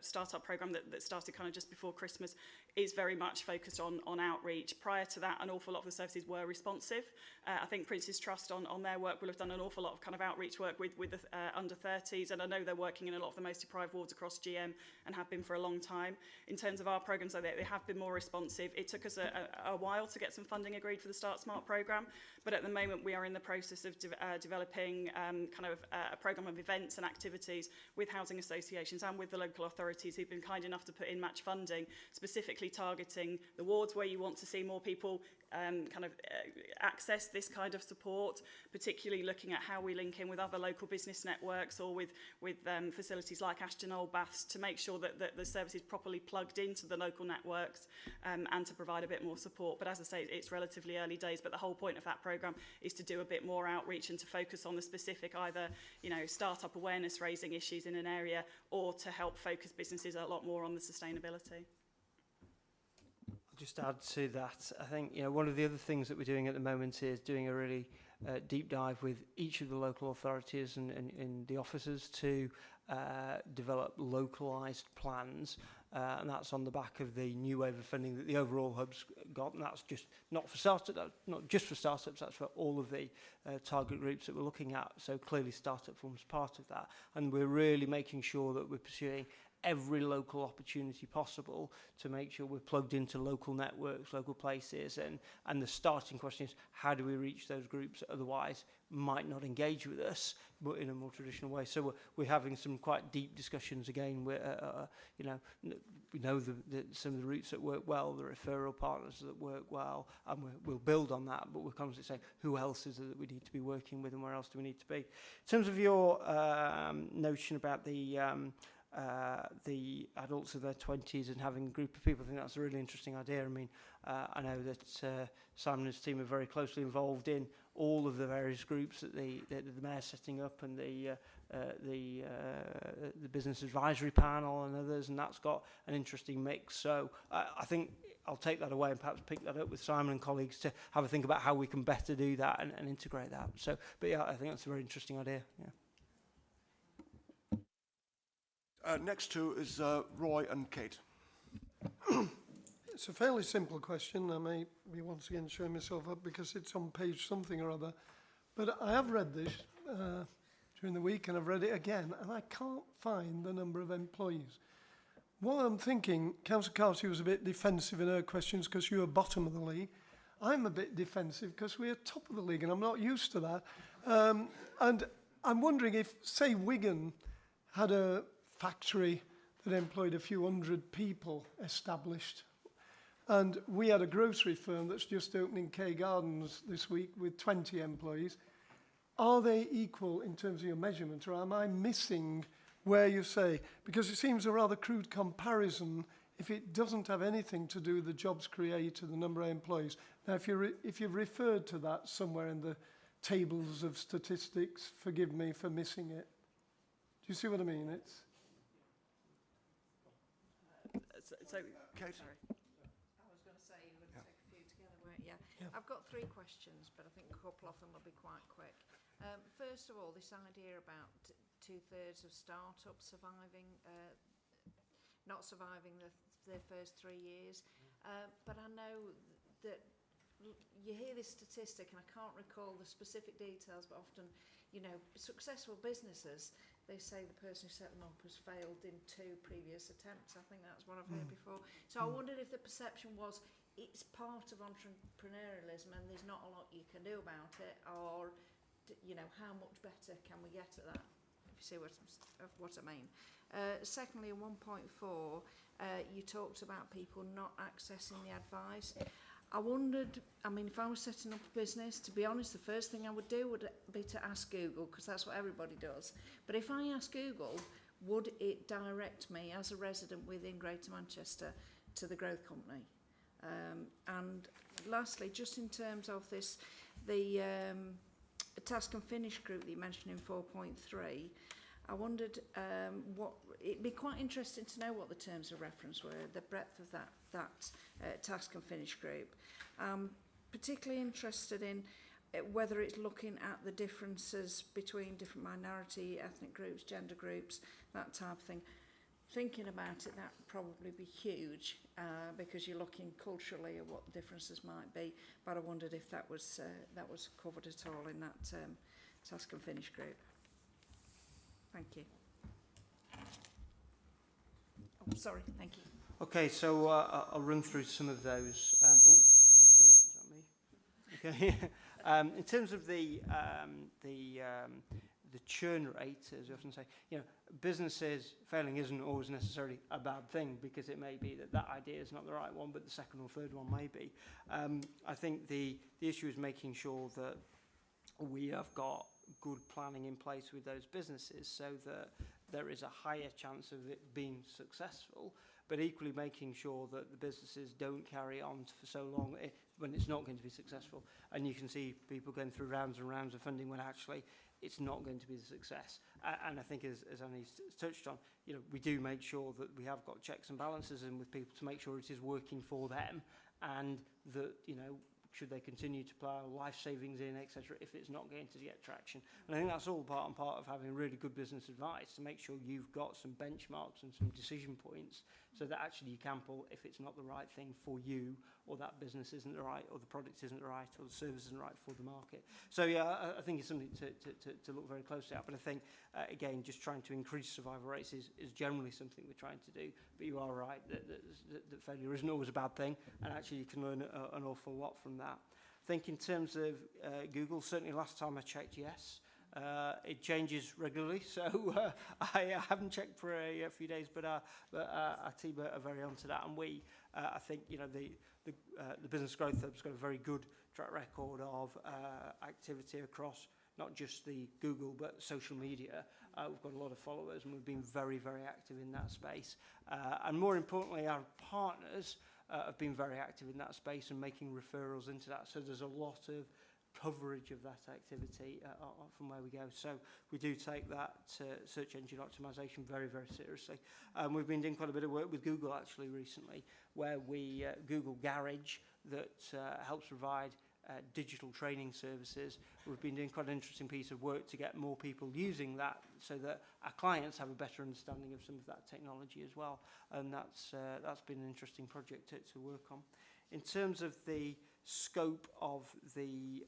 [SPEAKER 14] startup programme that started kind of just before Christmas is very much focused on outreach. Prior to that, an awful lot of the services were responsive. I think Prince's Trust on their work will have done an awful lot of kind of outreach work with the under 30s, and I know they're working in a lot of the most deprived wards across GM and have been for a long time. In terms of our programmes, though, they have been more responsive. It took us a while to get some funding agreed for the Start Smart programme, but at the moment we are in the process of developing kind of a programme of events and activities with housing associations and with the local authorities who've been kind enough to put in match funding, specifically targeting the wards where you want to see more people access this kind of support, particularly looking at how we link in with other local business networks or with facilities like Ashton Old Baths to make sure that the service is properly plugged into the local networks and to provide a bit more support. But as I say, it's relatively early days, but the whole point of that programme is to do a bit more outreach and to focus on the specific either, you know, startup awareness raising issues in an area, or to help focus businesses a lot more on the sustainability.
[SPEAKER 12] Just add to that, I think, you know, one of the other things that we're doing at the moment is doing a really deep dive with each of the local authorities and the officers to develop localised plans, and that's on the back of the new wave of funding that the overall hub's got, and that's just not just for startups, that's for all of the target groups that we're looking at. So clearly startup forms part of that, and we're really making sure that we're pursuing every local opportunity possible to make sure we're plugged into local networks, local places, and the starting question is, how do we reach those groups that otherwise might not engage with us, but in a more traditional way? So we're having some quite deep discussions again. You know, we know some of the routes that work well, the referral partners that work well, and we'll build on that, but we're constantly saying, who else is it that we need to be working with and where else do we need to be? In terms of your notion about the adults of their 20s and having a group of people, I think that's a really interesting idea. I mean, I know that Simon and his team are very closely involved in all of the various groups that the mayor's setting up, and the business advisory panel and others, and that's got an interesting mix. So I think I'll take that away and perhaps pick that up with Simon and colleagues to have a think about how we can better do that and integrate that. So, but yeah, I think that's a very interesting idea. Yeah.
[SPEAKER 1] Next two is Roy and Kate.
[SPEAKER 5] It's a fairly simple question. I may be once again showing myself up because it's on page something or other. But I have read this during the week, and I've read it again, and I can't find the number of employees. What I'm thinking, Councillor Carty was a bit defensive in her questions because you were bottom of the league. I'm a bit defensive because we're top of the league, and I'm not used to that. And I'm wondering if, say, Wigan had a factory that employed a few hundred people established, and we had a grocery firm that's just opening Kew Gardens this week with 20 employees. Are they equal in terms of your measurement, or am I missing where you say, because it seems a rather crude comparison if it doesn't have anything to do with the jobs created, the number of employees. Now, if you've referred to that somewhere in the tables of statistics, forgive me for missing it. Do you see what I mean? It's
[SPEAKER 14] so
[SPEAKER 1] Kate.
[SPEAKER 6] Sorry. I was going to say you were going to take a few together, weren't you? Yeah. I've got 3 questions, but I think a couple of them will be quite quick. First of all, this idea about 2/3 of startups surviving, not surviving their first 3 years. But I know that you hear this statistic, and I can't recall the specific details, but often, you know, successful businesses, they say the person who set them up has failed in 2 previous attempts. I think that's what I've heard before. So I wondered if the perception was it's part of entrepreneurialism and there's not a lot you can do about it, or, you know, how much better can we get at that? If you see what I mean. Secondly, in 1.4, you talked about people not accessing the advice. I wondered, I mean, if I was setting up a business, to be honest, the first thing I would do would be to ask Google, because that's what everybody does. But if I ask Google, would it direct me as a resident within Greater Manchester to the growth company? And lastly, just in terms of this, the task and finish group that you mentioned in 4.3, I wondered it'd be quite interesting to know what the terms of reference were, the breadth of that task and finish group. Particularly interested in whether it's looking at the differences between different minority, ethnic groups, gender groups, that type of thing. Thinking about it, that would probably be huge because you're looking culturally at what the differences might be. But I wondered if that was covered at all in that task and finish group. Thank you. Oh, sorry. Thank you.
[SPEAKER 12] Okay, so I'll run through some of those. Is that me? Okay. In terms of the churn rate, as you often say, you know, businesses failing isn't always necessarily a bad thing, because it may be that idea is not the right one, but the second or third one may be. I think the issue is making sure that we have got good planning in place with those businesses so that there is a higher chance of it being successful, but equally making sure that the businesses don't carry on for so long when it's not going to be successful. And you can see people going through rounds and rounds of funding when actually it's not going to be a success. And I think, as Annie's touched on, you know, we do make sure that we have got checks and balances in with people to make sure it is working for them, and that, you know, should they continue to plough life savings in, etc., if it's not going to get traction. And I think that's all part and part of having really good business advice, to make sure you've got some benchmarks and some decision points so that actually you can pull if it's not the right thing for you or that business isn't right, or the product isn't right, or the service isn't right for the market. So yeah, I think it's something to look very closely at. But I think, again, just trying to increase survival rates is generally something we're trying to do. But you are right that failure isn't always a bad thing, and actually you can learn an awful lot from that. I think in terms of Google, certainly last time I checked, yes. It changes regularly, so I haven't checked for a few days, but our team are very on to that. And I think, you know, the Business Growth Hub's got a very good track record of activity across not just the Google but social media. We've got a lot of followers, and we've been very, very active in that space. And more importantly, our partners have been very active in that space and making referrals into that. So there's a lot of coverage of that activity from where we go. So we do take that search engine optimization very, very seriously. We've been doing quite a bit of work with Google actually recently, where we Google Garage that helps provide digital training services. We've been doing quite an interesting piece of work to get more people using that so that our clients have a better understanding of some of that technology as well. And that's been an interesting project to work on. In terms of the scope of the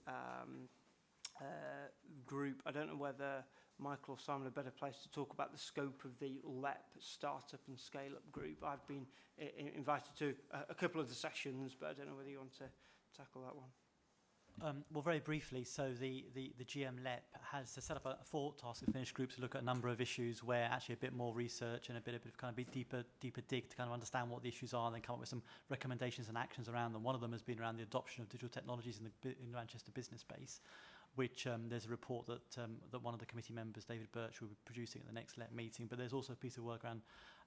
[SPEAKER 12] group, I don't know whether Michael or Simon are better placed to talk about the scope of the LEP Startup and Scale Up group. I've been invited to a couple of the sessions, but I don't know whether you want to tackle that one.
[SPEAKER 10] Well, very briefly, so the GM LEP has set up a 4 task and finish group to look at a number of issues where actually a bit more research and a bit of kind of deeper dig to kind of understand what the issues are and then come up with some recommendations and actions around them. One of them has been around the adoption of digital technologies in the Manchester business space, which there's a report that one of the committee members, David Birch, will be producing at the next LEP meeting. But there's also a piece of work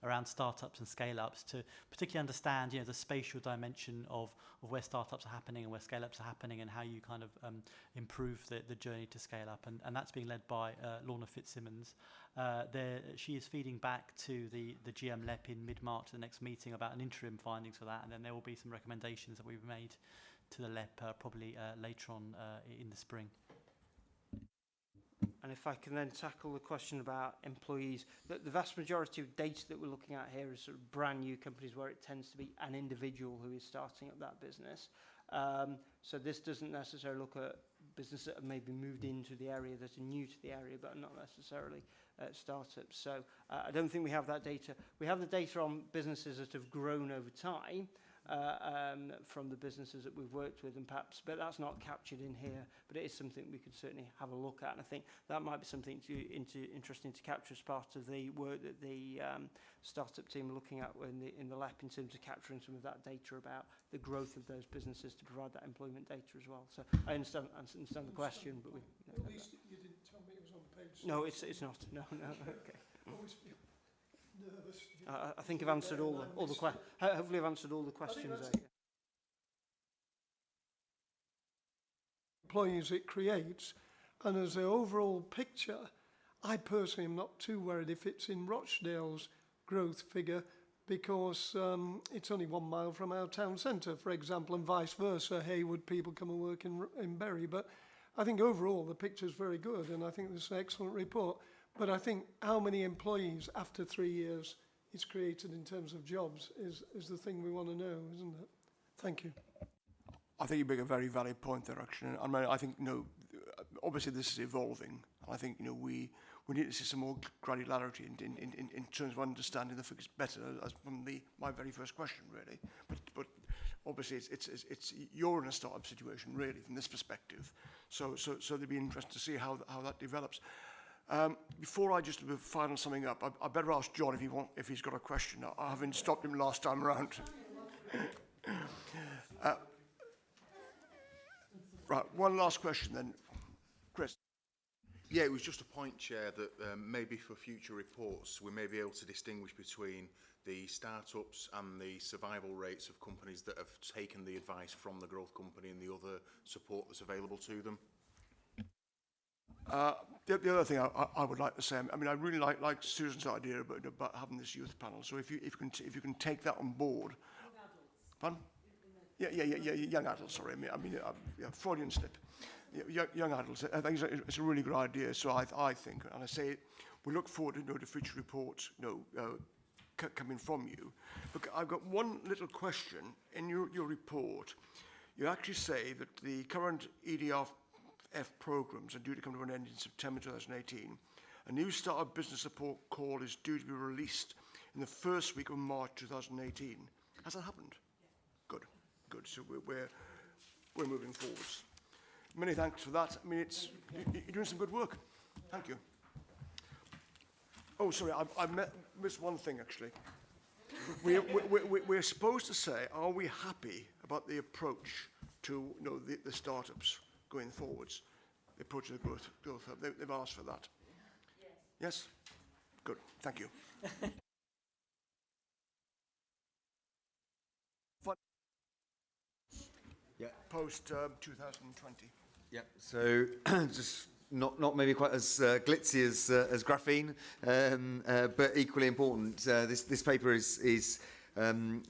[SPEAKER 10] around startups and scale-ups to particularly understand, the spatial dimension of where startups are happening and where scale-ups are happening and how you kind of improve the journey to scale up. And that's being led by Lorna Fitzsimmons. She is feeding back to the GM LEP in mid-March, the next meeting, about an interim findings for that. And then there will be some recommendations that we've made to the LEP probably later on in the spring.
[SPEAKER 12] And if I can then tackle the question about employees, the vast majority of data that we're looking at here is sort of brand new companies where it tends to be an individual who is starting up that business. So this doesn't necessarily look at businesses that have maybe moved into the area, that are new to the area, but not necessarily startups. So I don't think we have that data. We have the data on businesses that have grown over time, from the businesses that we've worked with, and perhaps, but that's not captured in here, but it is something we could certainly have a look at, and I think that might be something interesting to capture as part of the work that the startup team are looking at in the LEP in terms of capturing some of that data about the growth of those businesses to provide that employment data as well. So I understand the question, but
[SPEAKER 5] at least you didn't tell me it was on page 6.
[SPEAKER 12] No, it's not. No, okay. I think I've answered all the questions. Hopefully I've answered all the questions.
[SPEAKER 5] Employees it creates, and as the overall picture, I personally am not too worried if it's in Rochdale's growth figure, because it's only 1 mile from our town centre, for example, and vice versa. Haywood people come and work in Bury, but I think overall the picture's very good, and I think this is an excellent report. But I think how many employees after 3 years it's created in terms of jobs is the thing we want to know, isn't it? Thank you.
[SPEAKER 1] I think you make a very valid point there, actually. I mean, I think, obviously this is evolving. I think, we need to see some more granularity in terms of understanding the figures better, as from my very first question, really. But obviously it's you're in a startup situation, really, from this perspective. So it'd be interesting to see how that develops. Before I just do the final summing up, I better ask John if he's got a question. I haven't stopped him last time around. Right, one last question then, Chris.
[SPEAKER 11] Yeah, it was just a point, Chair, that maybe for future reports we may be able to distinguish between the startups and the survival rates of companies that have taken the advice from the growth company and the other support that's available to them. The other thing I would like to say, I mean, I really like Susan's idea about having this youth panel. So if you can take that on board. Young adults. Yeah, young adults. Sorry, I mean, Freudian slip. Young adults. I think it's a really good idea. So I think, and I say, we look forward to future reports,
[SPEAKER 1] coming from you. But I've got one little question. In your report, you actually say that the current EDF programmes are due to come to an end in September 2018. A new startup business support call is due to be released in the first week of March 2018. Has that happened? Yeah. Good. So we're moving forwards. Many thanks for that. I mean, you're doing some good work. Thank you. Oh, sorry, I missed one thing, actually. We're supposed to say, are we happy about the approach to the startups going forwards, the approach to the growth hub? They've asked for that. Yes? Good. Thank you.
[SPEAKER 7] Yeah.
[SPEAKER 1] Post 2020.
[SPEAKER 7] Yeah. So just not maybe quite as glitzy as graphene, but equally important. This paper is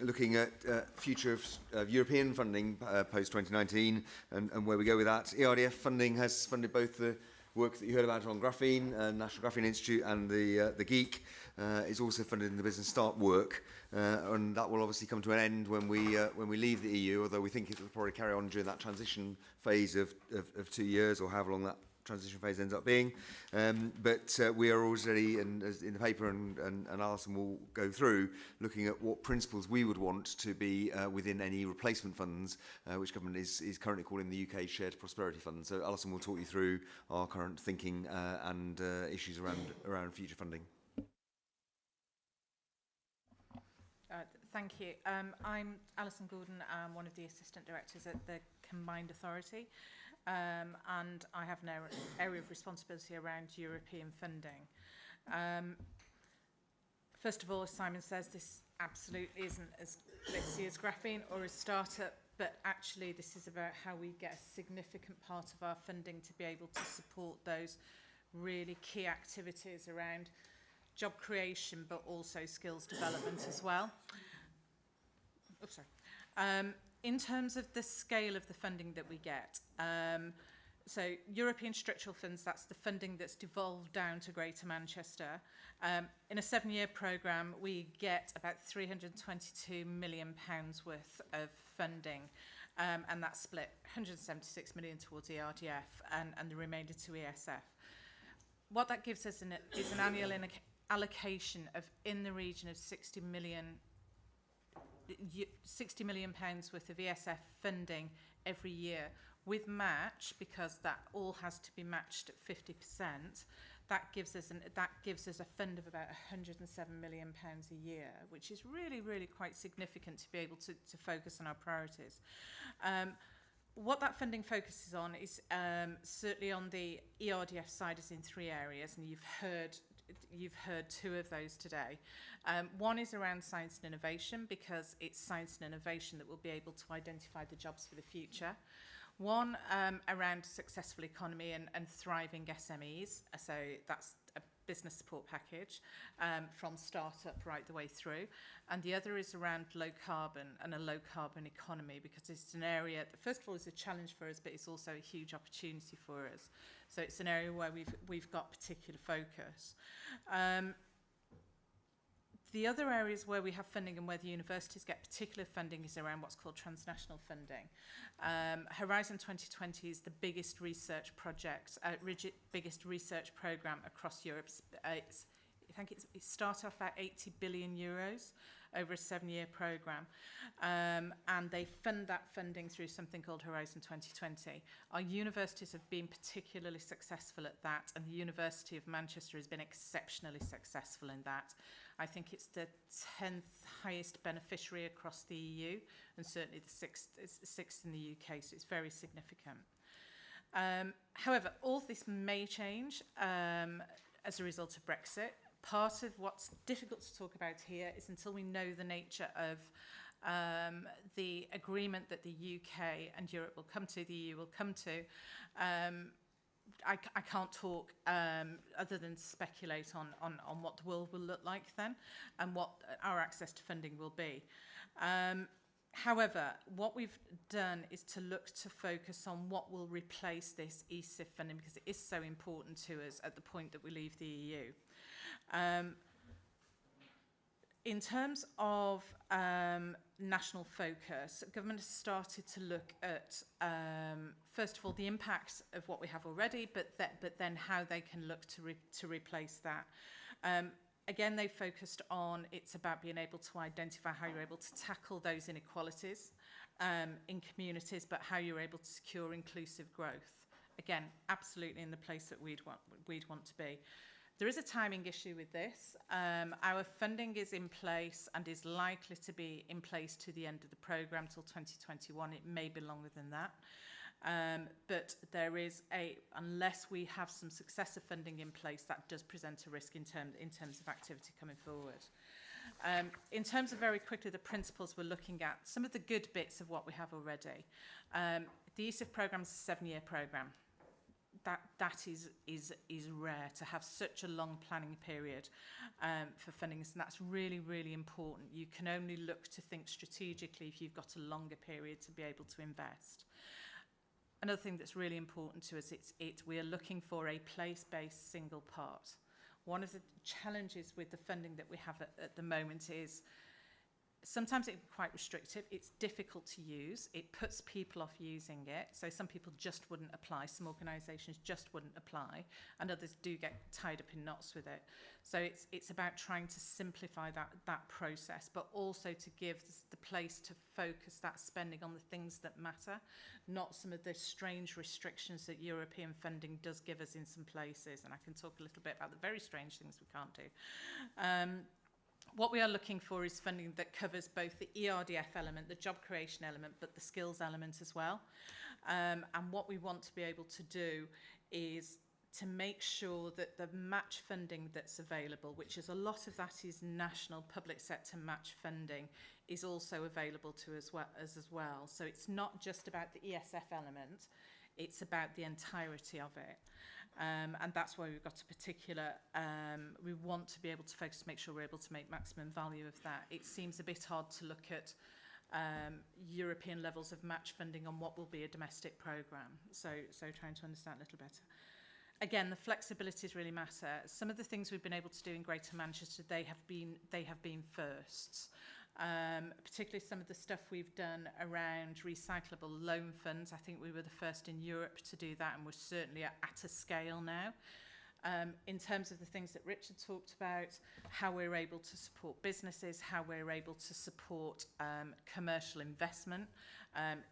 [SPEAKER 7] looking at future of European funding post 2019 and where we go with that. ERDF funding has funded both the work that you heard about on graphene, National Graphene Institute, and the GEEK is also funded in the Business Start work, and that will obviously come to an end when we leave the EU. Although we think it will probably carry on during that transition phase of 2 years, or however long that transition phase ends up being. But we are already, and as in the paper, and Alison will go through, looking at what principles we would want to be within any replacement funds, which government is currently calling the UK Shared Prosperity Fund. So Alison will talk you through our current thinking and issues around future funding.
[SPEAKER 3] Thank you. I'm Alison Gordon. I'm one of the Assistant Directors at the Combined Authority, and I have an area of responsibility around European funding. First of all, as Simon says, this absolutely isn't as glitzy as graphene or as startup, but actually this is about how we get a significant part of our funding to be able to support those really key activities around job creation, but also skills development as well. Oh, sorry. In terms of the scale of the funding that we get, so European structural funds, that's the funding that's devolved down to Greater Manchester. In a 7-year programme, we get about £322 million worth of funding, and that's split 176 million towards ERDF and the remainder to ESF. What that gives us is an annual allocation of in the region of £60 million worth of ESF funding every year, with match, because that all has to be matched at 50%. That gives us a fund of about £107 million a year, which is really quite significant to be able to focus on our priorities. What that funding focuses on is certainly on the ERDF side is in 3 areas, and you've heard 2 of those today. One is around science and innovation, because it's science and innovation that will be able to identify the jobs for the future. One around successful economy and thriving SMEs, so that's a business support package from startup right the way through. And the other is around low carbon and a low carbon economy, because it's an area that, first of all, is a challenge for us, but it's also a huge opportunity for us. So it's an area where we've got particular focus. The other areas where we have funding and where the universities get particular funding is around what's called transnational funding. Horizon 2020 is the biggest research project, biggest research programme across Europe. I think it started off at 80 billion euros over a 7-year programme, and they fund that funding through something called Horizon 2020. Our universities have been particularly successful at that, and the University of Manchester has been exceptionally successful in that. I think it's the 10th highest beneficiary across the EU, and certainly the sixth in the UK, so it's very significant. However, all this may change as a result of Brexit. Part of what's difficult to talk about here is until we know the nature of the agreement that the UK and Europe will come to, the EU will come to. I can't talk other than speculate on what the world will look like then and what our access to funding will be. However, what we've done is to look to focus on what will replace this ESIF funding, because it is so important to us at the point that we leave the EU. In terms of national focus, government has started to look at, first of all, the impacts of what we have already, but then how they can look to replace that. Again, they focused on it's about being able to identify how you're able to tackle those inequalities in communities, but how you're able to secure inclusive growth. Again, absolutely in the place that we'd want to be. There is a timing issue with this. Our funding is in place and is likely to be in place to the end of the programme till 2021. It may be longer than that. But there is unless we have some successor funding in place, that does present a risk in terms of activity coming forward. In terms of very quickly the principles we're looking at, some of the good bits of what we have already. The ESIF programme is a 7-year programme. That is rare to have such a long planning period for funding, and that's really, really important. You can only look to think strategically if you've got a longer period to be able to invest. Another thing that's really important to us, we are looking for a place-based single part. One of the challenges with the funding that we have at the moment is sometimes it's quite restrictive. It's difficult to use. It puts people off using it. So some people just wouldn't apply. Some organisations just wouldn't apply, and others do get tied up in knots with it. So it's about trying to simplify that process, but also to give the place to focus that spending on the things that matter, not some of the strange restrictions that European funding does give us in some places. And I can talk a little bit about the very strange things we can't do. What we are looking for is funding that covers both the ERDF element, the job creation element, but the skills element as well. And what we want to be able to do is to make sure that the match funding that's available, which is a lot of that is national public sector match funding, is also available to us as well. So it's not just about the ESF element, it's about the entirety of it. And that's why we've got a particular, we want to be able to focus to make sure we're able to make maximum value of that. It seems a bit hard to look at European levels of match funding on what will be a domestic programme. So trying to understand a little better. Again, the flexibilities really matter. Some of the things we've been able to do in Greater Manchester, they have been firsts. Particularly some of the stuff we've done around recyclable loan funds. I think we were the first in Europe to do that, and we're certainly at a scale now. In terms of the things that Richard talked about, how we're able to support businesses, how we're able to support commercial investment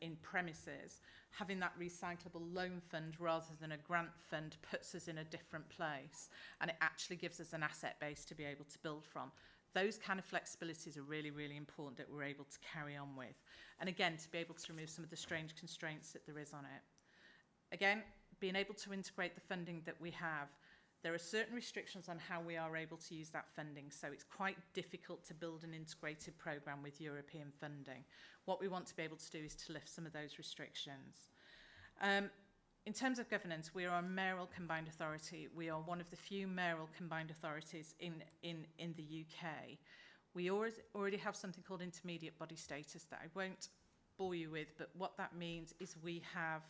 [SPEAKER 3] in premises, having that recyclable loan fund rather than a grant fund puts us in a different place, and it actually gives us an asset base to be able to build from. Those kind of flexibilities are really, really important that we're able to carry on with. And again, to be able to remove some of the strange constraints that there is on it. Again, being able to integrate the funding that we have, there are certain restrictions on how we are able to use that funding, so it's quite difficult to build an integrated programme with European funding. What we want to be able to do is to lift some of those restrictions. In terms of governance, we are a mayoral combined authority. We are one of the few mayoral combined authorities in the UK. We already have something called intermediate body status that I won't bore you with, but what that means is we have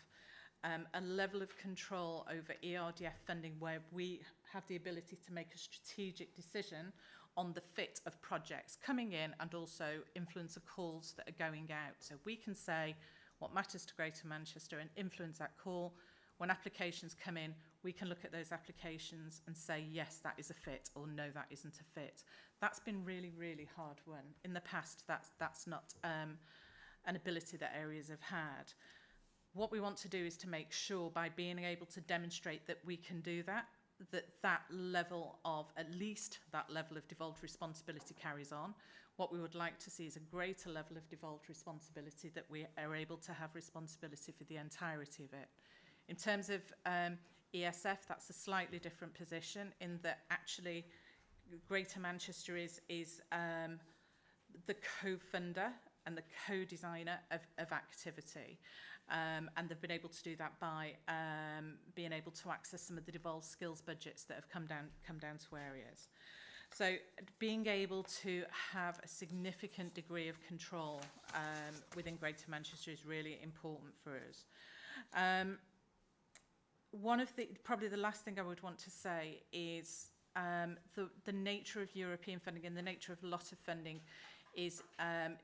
[SPEAKER 3] a level of control over ERDF funding where we have the ability to make a strategic decision on the fit of projects coming in and also influence the calls that are going out. So we can say what matters to Greater Manchester and influence that call. When applications come in, we can look at those applications and say, yes, that is a fit, or no, that isn't a fit. That's been really, really hard won. In the past, that's not an ability that areas have had. What we want to do is to make sure by being able to demonstrate that we can do that, that level of, at least that level of devolved responsibility carries on. What we would like to see is a greater level of devolved responsibility, that we are able to have responsibility for the entirety of it. In terms of ESF, that's a slightly different position in that actually Greater Manchester is the co-funder and the co-designer of activity. And they've been able to do that by being able to access some of the devolved skills budgets that have come down to areas. So being able to have a significant degree of control within Greater Manchester is really important for us. Probably the last thing I would want to say is the nature of European funding and the nature of a lot of funding is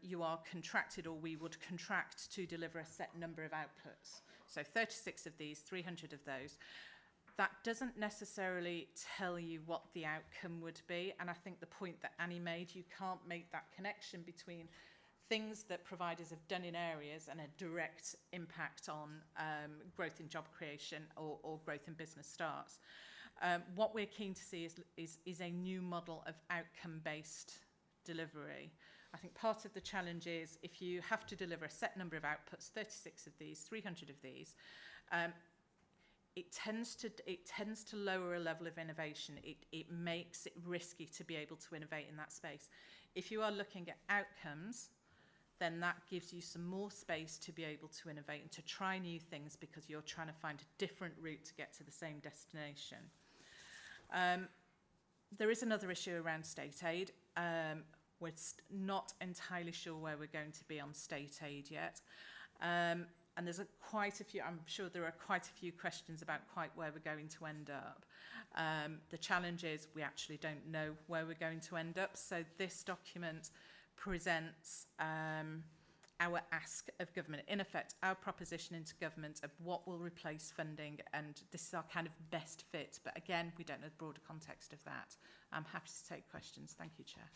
[SPEAKER 3] you are contracted, or we would contract to deliver a set number of outputs. So 36 of these, 300 of those. That doesn't necessarily tell you what the outcome would be. And I think the point that Annie made, you can't make that connection between things that providers have done in areas and a direct impact on growth in job creation or growth in business starts. What we're keen to see is a new model of outcome-based delivery. I think part of the challenge is if you have to deliver a set number of outputs, 36 of these, 300 of these, it tends to lower a level of innovation. It makes it risky to be able to innovate in that space. If you are looking at outcomes, then that gives you some more space to be able to innovate and to try new things, because you're trying to find a different route to get to the same destination. There is another issue around state aid. We're not entirely sure where we're going to be on state aid yet. And there's quite a few, I'm sure there are quite a few questions about quite where we're going to end up. The challenge is we actually don't know where we're going to end up. So this document presents our ask of government, in effect, our proposition into government of what will replace funding, and this is our kind of best fit. But again, we don't know the broader context of that. I'm happy to take questions. Thank you, Chair.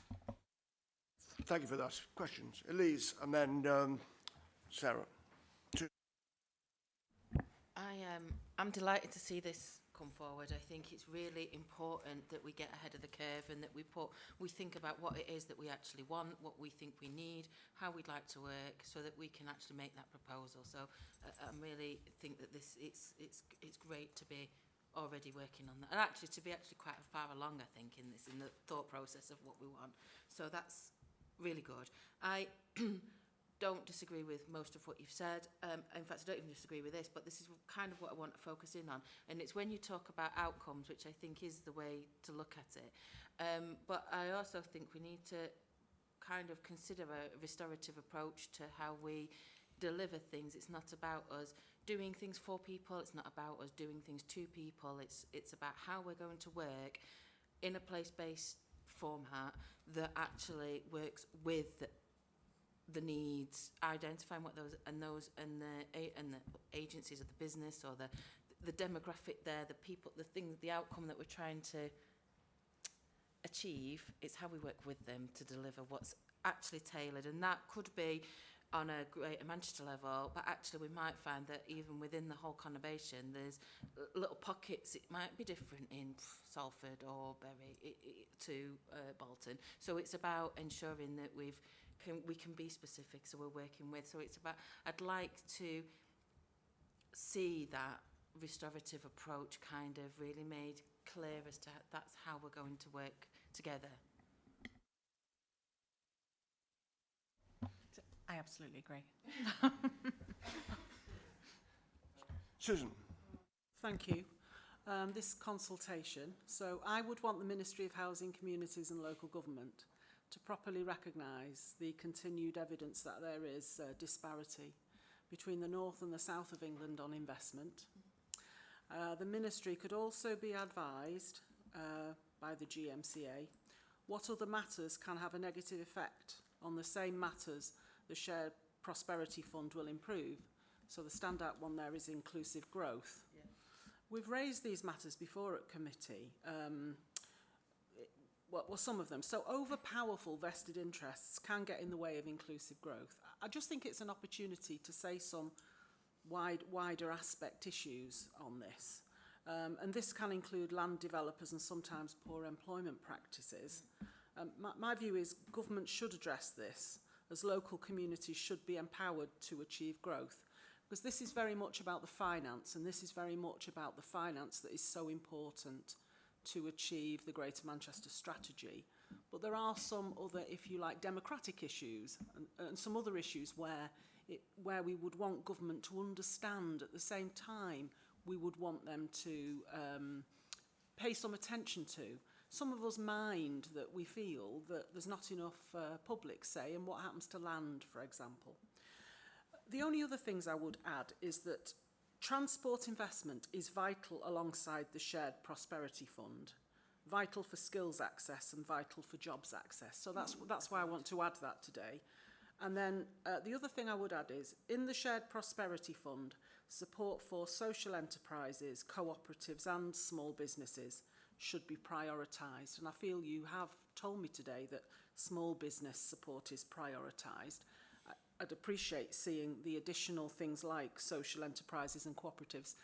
[SPEAKER 1] Thank you for that. Questions? Elise, and then Sarah.
[SPEAKER 3] I'm delighted to see this come forward. I think it's really important that we get ahead of the curve and that we think about what it is that we actually want, what we think we need, how we'd like to work, so that we can actually make that proposal. So I really think that it's great to be already working on that, and actually to be quite far along, I think, in the thought process of what we want. So that's really good. I don't disagree with most of what you've said. In fact, I don't even disagree with this, but this is kind of what I want to focus in on. And it's when you talk about outcomes, which I think is the way to look at it. But I also think we need to kind of consider a restorative approach to how we deliver things. It's not about us doing things for people. It's not about us doing things to people. It's about how we're going to work in a place-based format that actually works with the needs, identifying what those and the agencies of the business or the demographic there, the people, the things, the outcome that we're trying to achieve. It's how we work with them to deliver what's actually tailored, and that could be on a Greater Manchester level, but actually we might find that even within the whole conurbation there's little pockets. It might be different in Salford or Bury to Bolton. So it's about ensuring that we can be specific, so we're working with. So it's about, I'd like to see that restorative approach kind of really made clear as to that's how we're going to work together.
[SPEAKER 2] I absolutely agree.
[SPEAKER 1] Susan.
[SPEAKER 2] Thank you. This consultation, so I would want the Ministry of Housing, Communities and Local Government to properly recognise the continued evidence that there is disparity between the north and the south of England on investment. The Ministry could also be advised by the GMCA what other matters can have a negative effect on the same matters the Shared Prosperity Fund will improve. So the standout one there is inclusive growth. Yeah. We've raised these matters before at committee. Well, some of them. So over-powerful vested interests can get in the way of inclusive growth. I just think it's an opportunity to say some wider aspect issues on this. And this can include land developers and sometimes poor employment practices. My view is government should address this, as local communities should be empowered to achieve growth. Because this is very much about the finance, and this is very much about the finance that is so important to achieve the Greater Manchester strategy. But there are some other, if you like, democratic issues and some other issues where we would want government to understand at the same time we would want them to pay some attention to. Some of us mind that we feel that there's not enough public say in what happens to land, for example. The only other things I would add is that transport investment is vital alongside the Shared Prosperity Fund. vital for skills access and vital for jobs access. So that's why I want to add that today. And then the other thing I would add is, in the Shared Prosperity Fund, support for social enterprises, cooperatives and small businesses should be prioritised. And I feel you have told me today that small business support is prioritised. I'd appreciate seeing the additional things like social enterprises and cooperatives.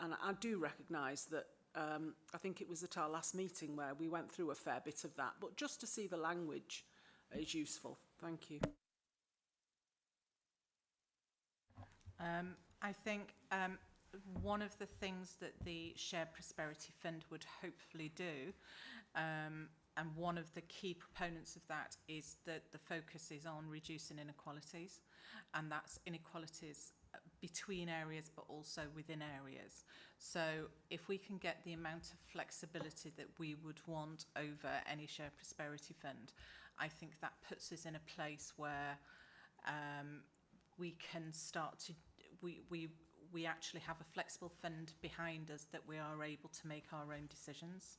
[SPEAKER 2] And I do recognise that I think it was at our last meeting where we went through a fair bit of that, but just to see the language is useful. Thank you.
[SPEAKER 3] I think one of the things that the Shared Prosperity Fund would hopefully do, and one of the key proponents of that, is that the focus is on reducing inequalities, and that's inequalities between areas but also within areas. So if we can get the amount of flexibility that we would want over any Shared Prosperity Fund, I think that puts us in a place where we can start to, we actually have a flexible fund behind us that we are able to make our own decisions,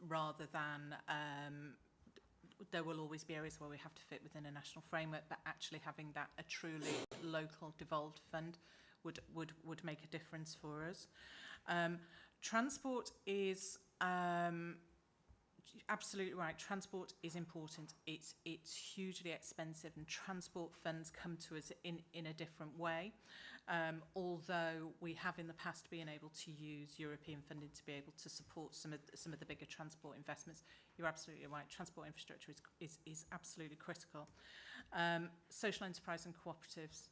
[SPEAKER 3] rather than there will always be areas where we have to fit within a national framework, but actually having that a truly local devolved fund would make a difference for us. Transport is absolutely right. Transport is important. It's hugely expensive, and transport funds come to us in a different way. Although we have in the past been able to use European funding to be able to support some of the bigger transport investments. You're absolutely right. Transport infrastructure is absolutely critical. Social enterprise and cooperatives,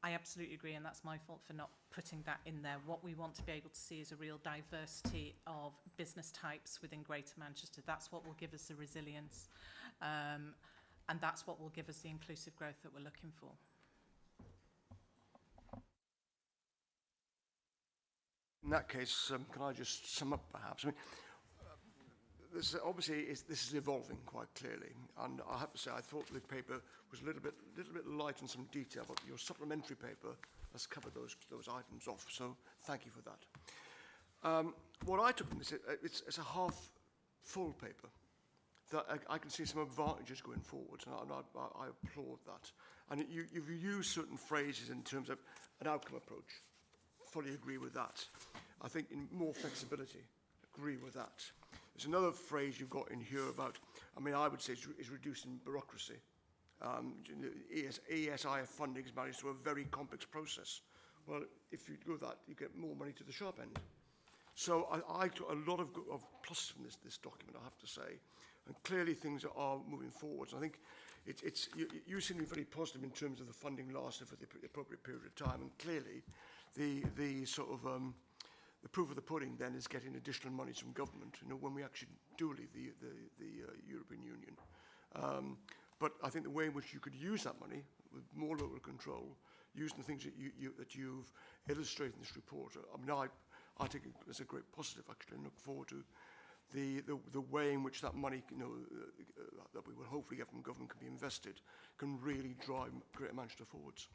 [SPEAKER 3] I absolutely agree, and that's my fault for not putting that in there. What we want to be able to see is a real diversity of business types within Greater Manchester. That's what will give us the resilience, and that's what will give us the inclusive growth that we're looking for.
[SPEAKER 1] In that case, can I just sum up perhaps? I mean, this is evolving quite clearly, and I have to say I thought the paper was a little bit light in some detail, but your supplementary paper has covered those items off. So thank you for that. What I took from this, it's a half full paper that I can see some advantages going forward, and I applaud that. And you've used certain phrases in terms of an outcome approach. Fully agree with that. I think in more flexibility, agree with that. There's another phrase you've got in here about, I mean, I would say is reducing bureaucracy. ESI funding is managed through a very complex process. Well, if you do that, you get more money to the sharp end. So I took a lot of pluses from this document, I have to say. And clearly things are moving forwards. I think you seem to be very positive in terms of the funding lasting for the appropriate period of time. And clearly the sort of the proof of the pudding then is getting additional money from government, you know, when we actually do leave the European Union. But I think the way in which you could use that money with more local control, using the things that you've illustrated in this report, I mean, I think it's a great positive actually, and look forward to the way in which that money, you know, that we will hopefully get from government can be invested, can really drive Greater Manchester forwards.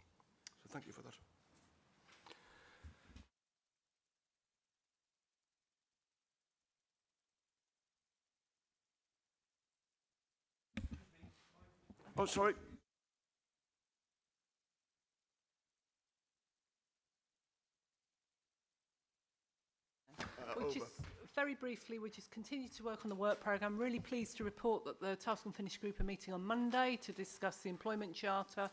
[SPEAKER 1] So thank you for that. Oh, sorry.
[SPEAKER 4] Very briefly, we just continue to work on the work programme. Really pleased to report that the Task and Finish Group are meeting on Monday to discuss the Employment Charter.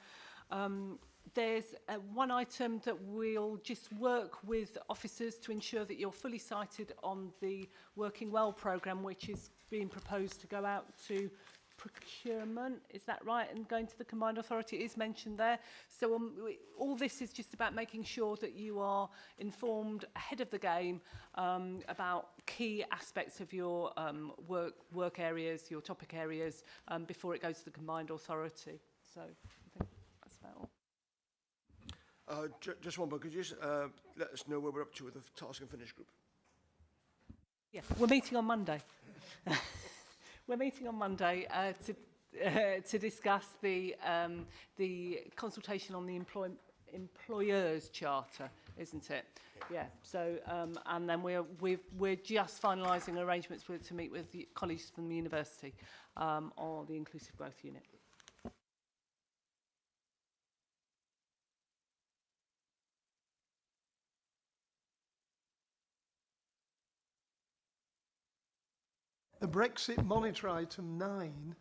[SPEAKER 4] There's one item that we'll just work with officers to ensure that you're fully cited on the Working Well programme, which is being proposed to go out to procurement, is that right? And going to the combined authority is mentioned there. So all this is just about making sure that you are informed ahead of the game about key aspects of your work areas, your topic areas, before it goes to the combined authority. So I think that's about all.
[SPEAKER 1] Just one more, could you just let us know where we're up to with the Task and Finish Group?
[SPEAKER 4] Yeah, we're meeting on Monday. We're meeting on Monday to discuss the consultation on the Employers' Charter isn't it? Yeah. So and then we're just finalising arrangements to meet with the colleagues from the university on the inclusive growth unit.
[SPEAKER 5] The Brexit monitor item 9,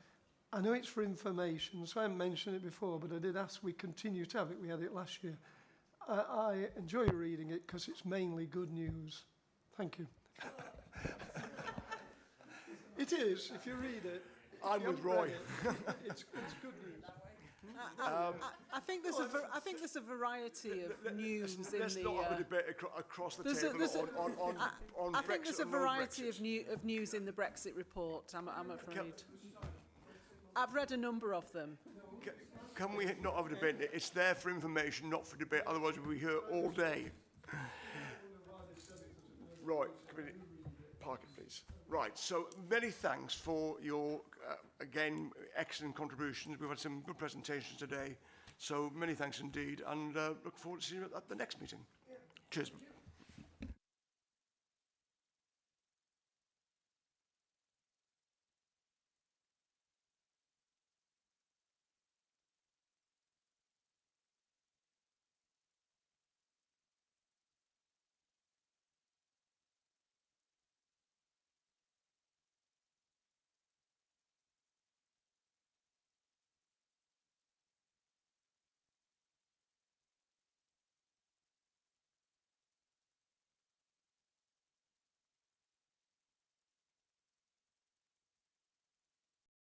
[SPEAKER 5] I know it's for information, so I haven't mentioned it before, but I did ask we continue to have it. We had it last year. I enjoy reading it because it's mainly good news. Thank you. It is, if you read it.
[SPEAKER 1] I'm with Roy.
[SPEAKER 5] It's good news.
[SPEAKER 2] I think there's a variety of news in the.
[SPEAKER 1] Let's not have a debate across the table on
[SPEAKER 2] I
[SPEAKER 1] Brexit.
[SPEAKER 2] think there's a
[SPEAKER 1] and no
[SPEAKER 2] variety
[SPEAKER 1] Brexit.
[SPEAKER 2] of news in the Brexit report. I'm afraid. I've read a number of them.
[SPEAKER 1] Can we not have a debate? It's there for information, not for debate. Otherwise, we'll be here all day. Right, park it, please. Right, so many thanks for your, again, excellent contributions. We've had some good presentations today. So many thanks indeed, and look forward to seeing you at the next meeting. Cheers.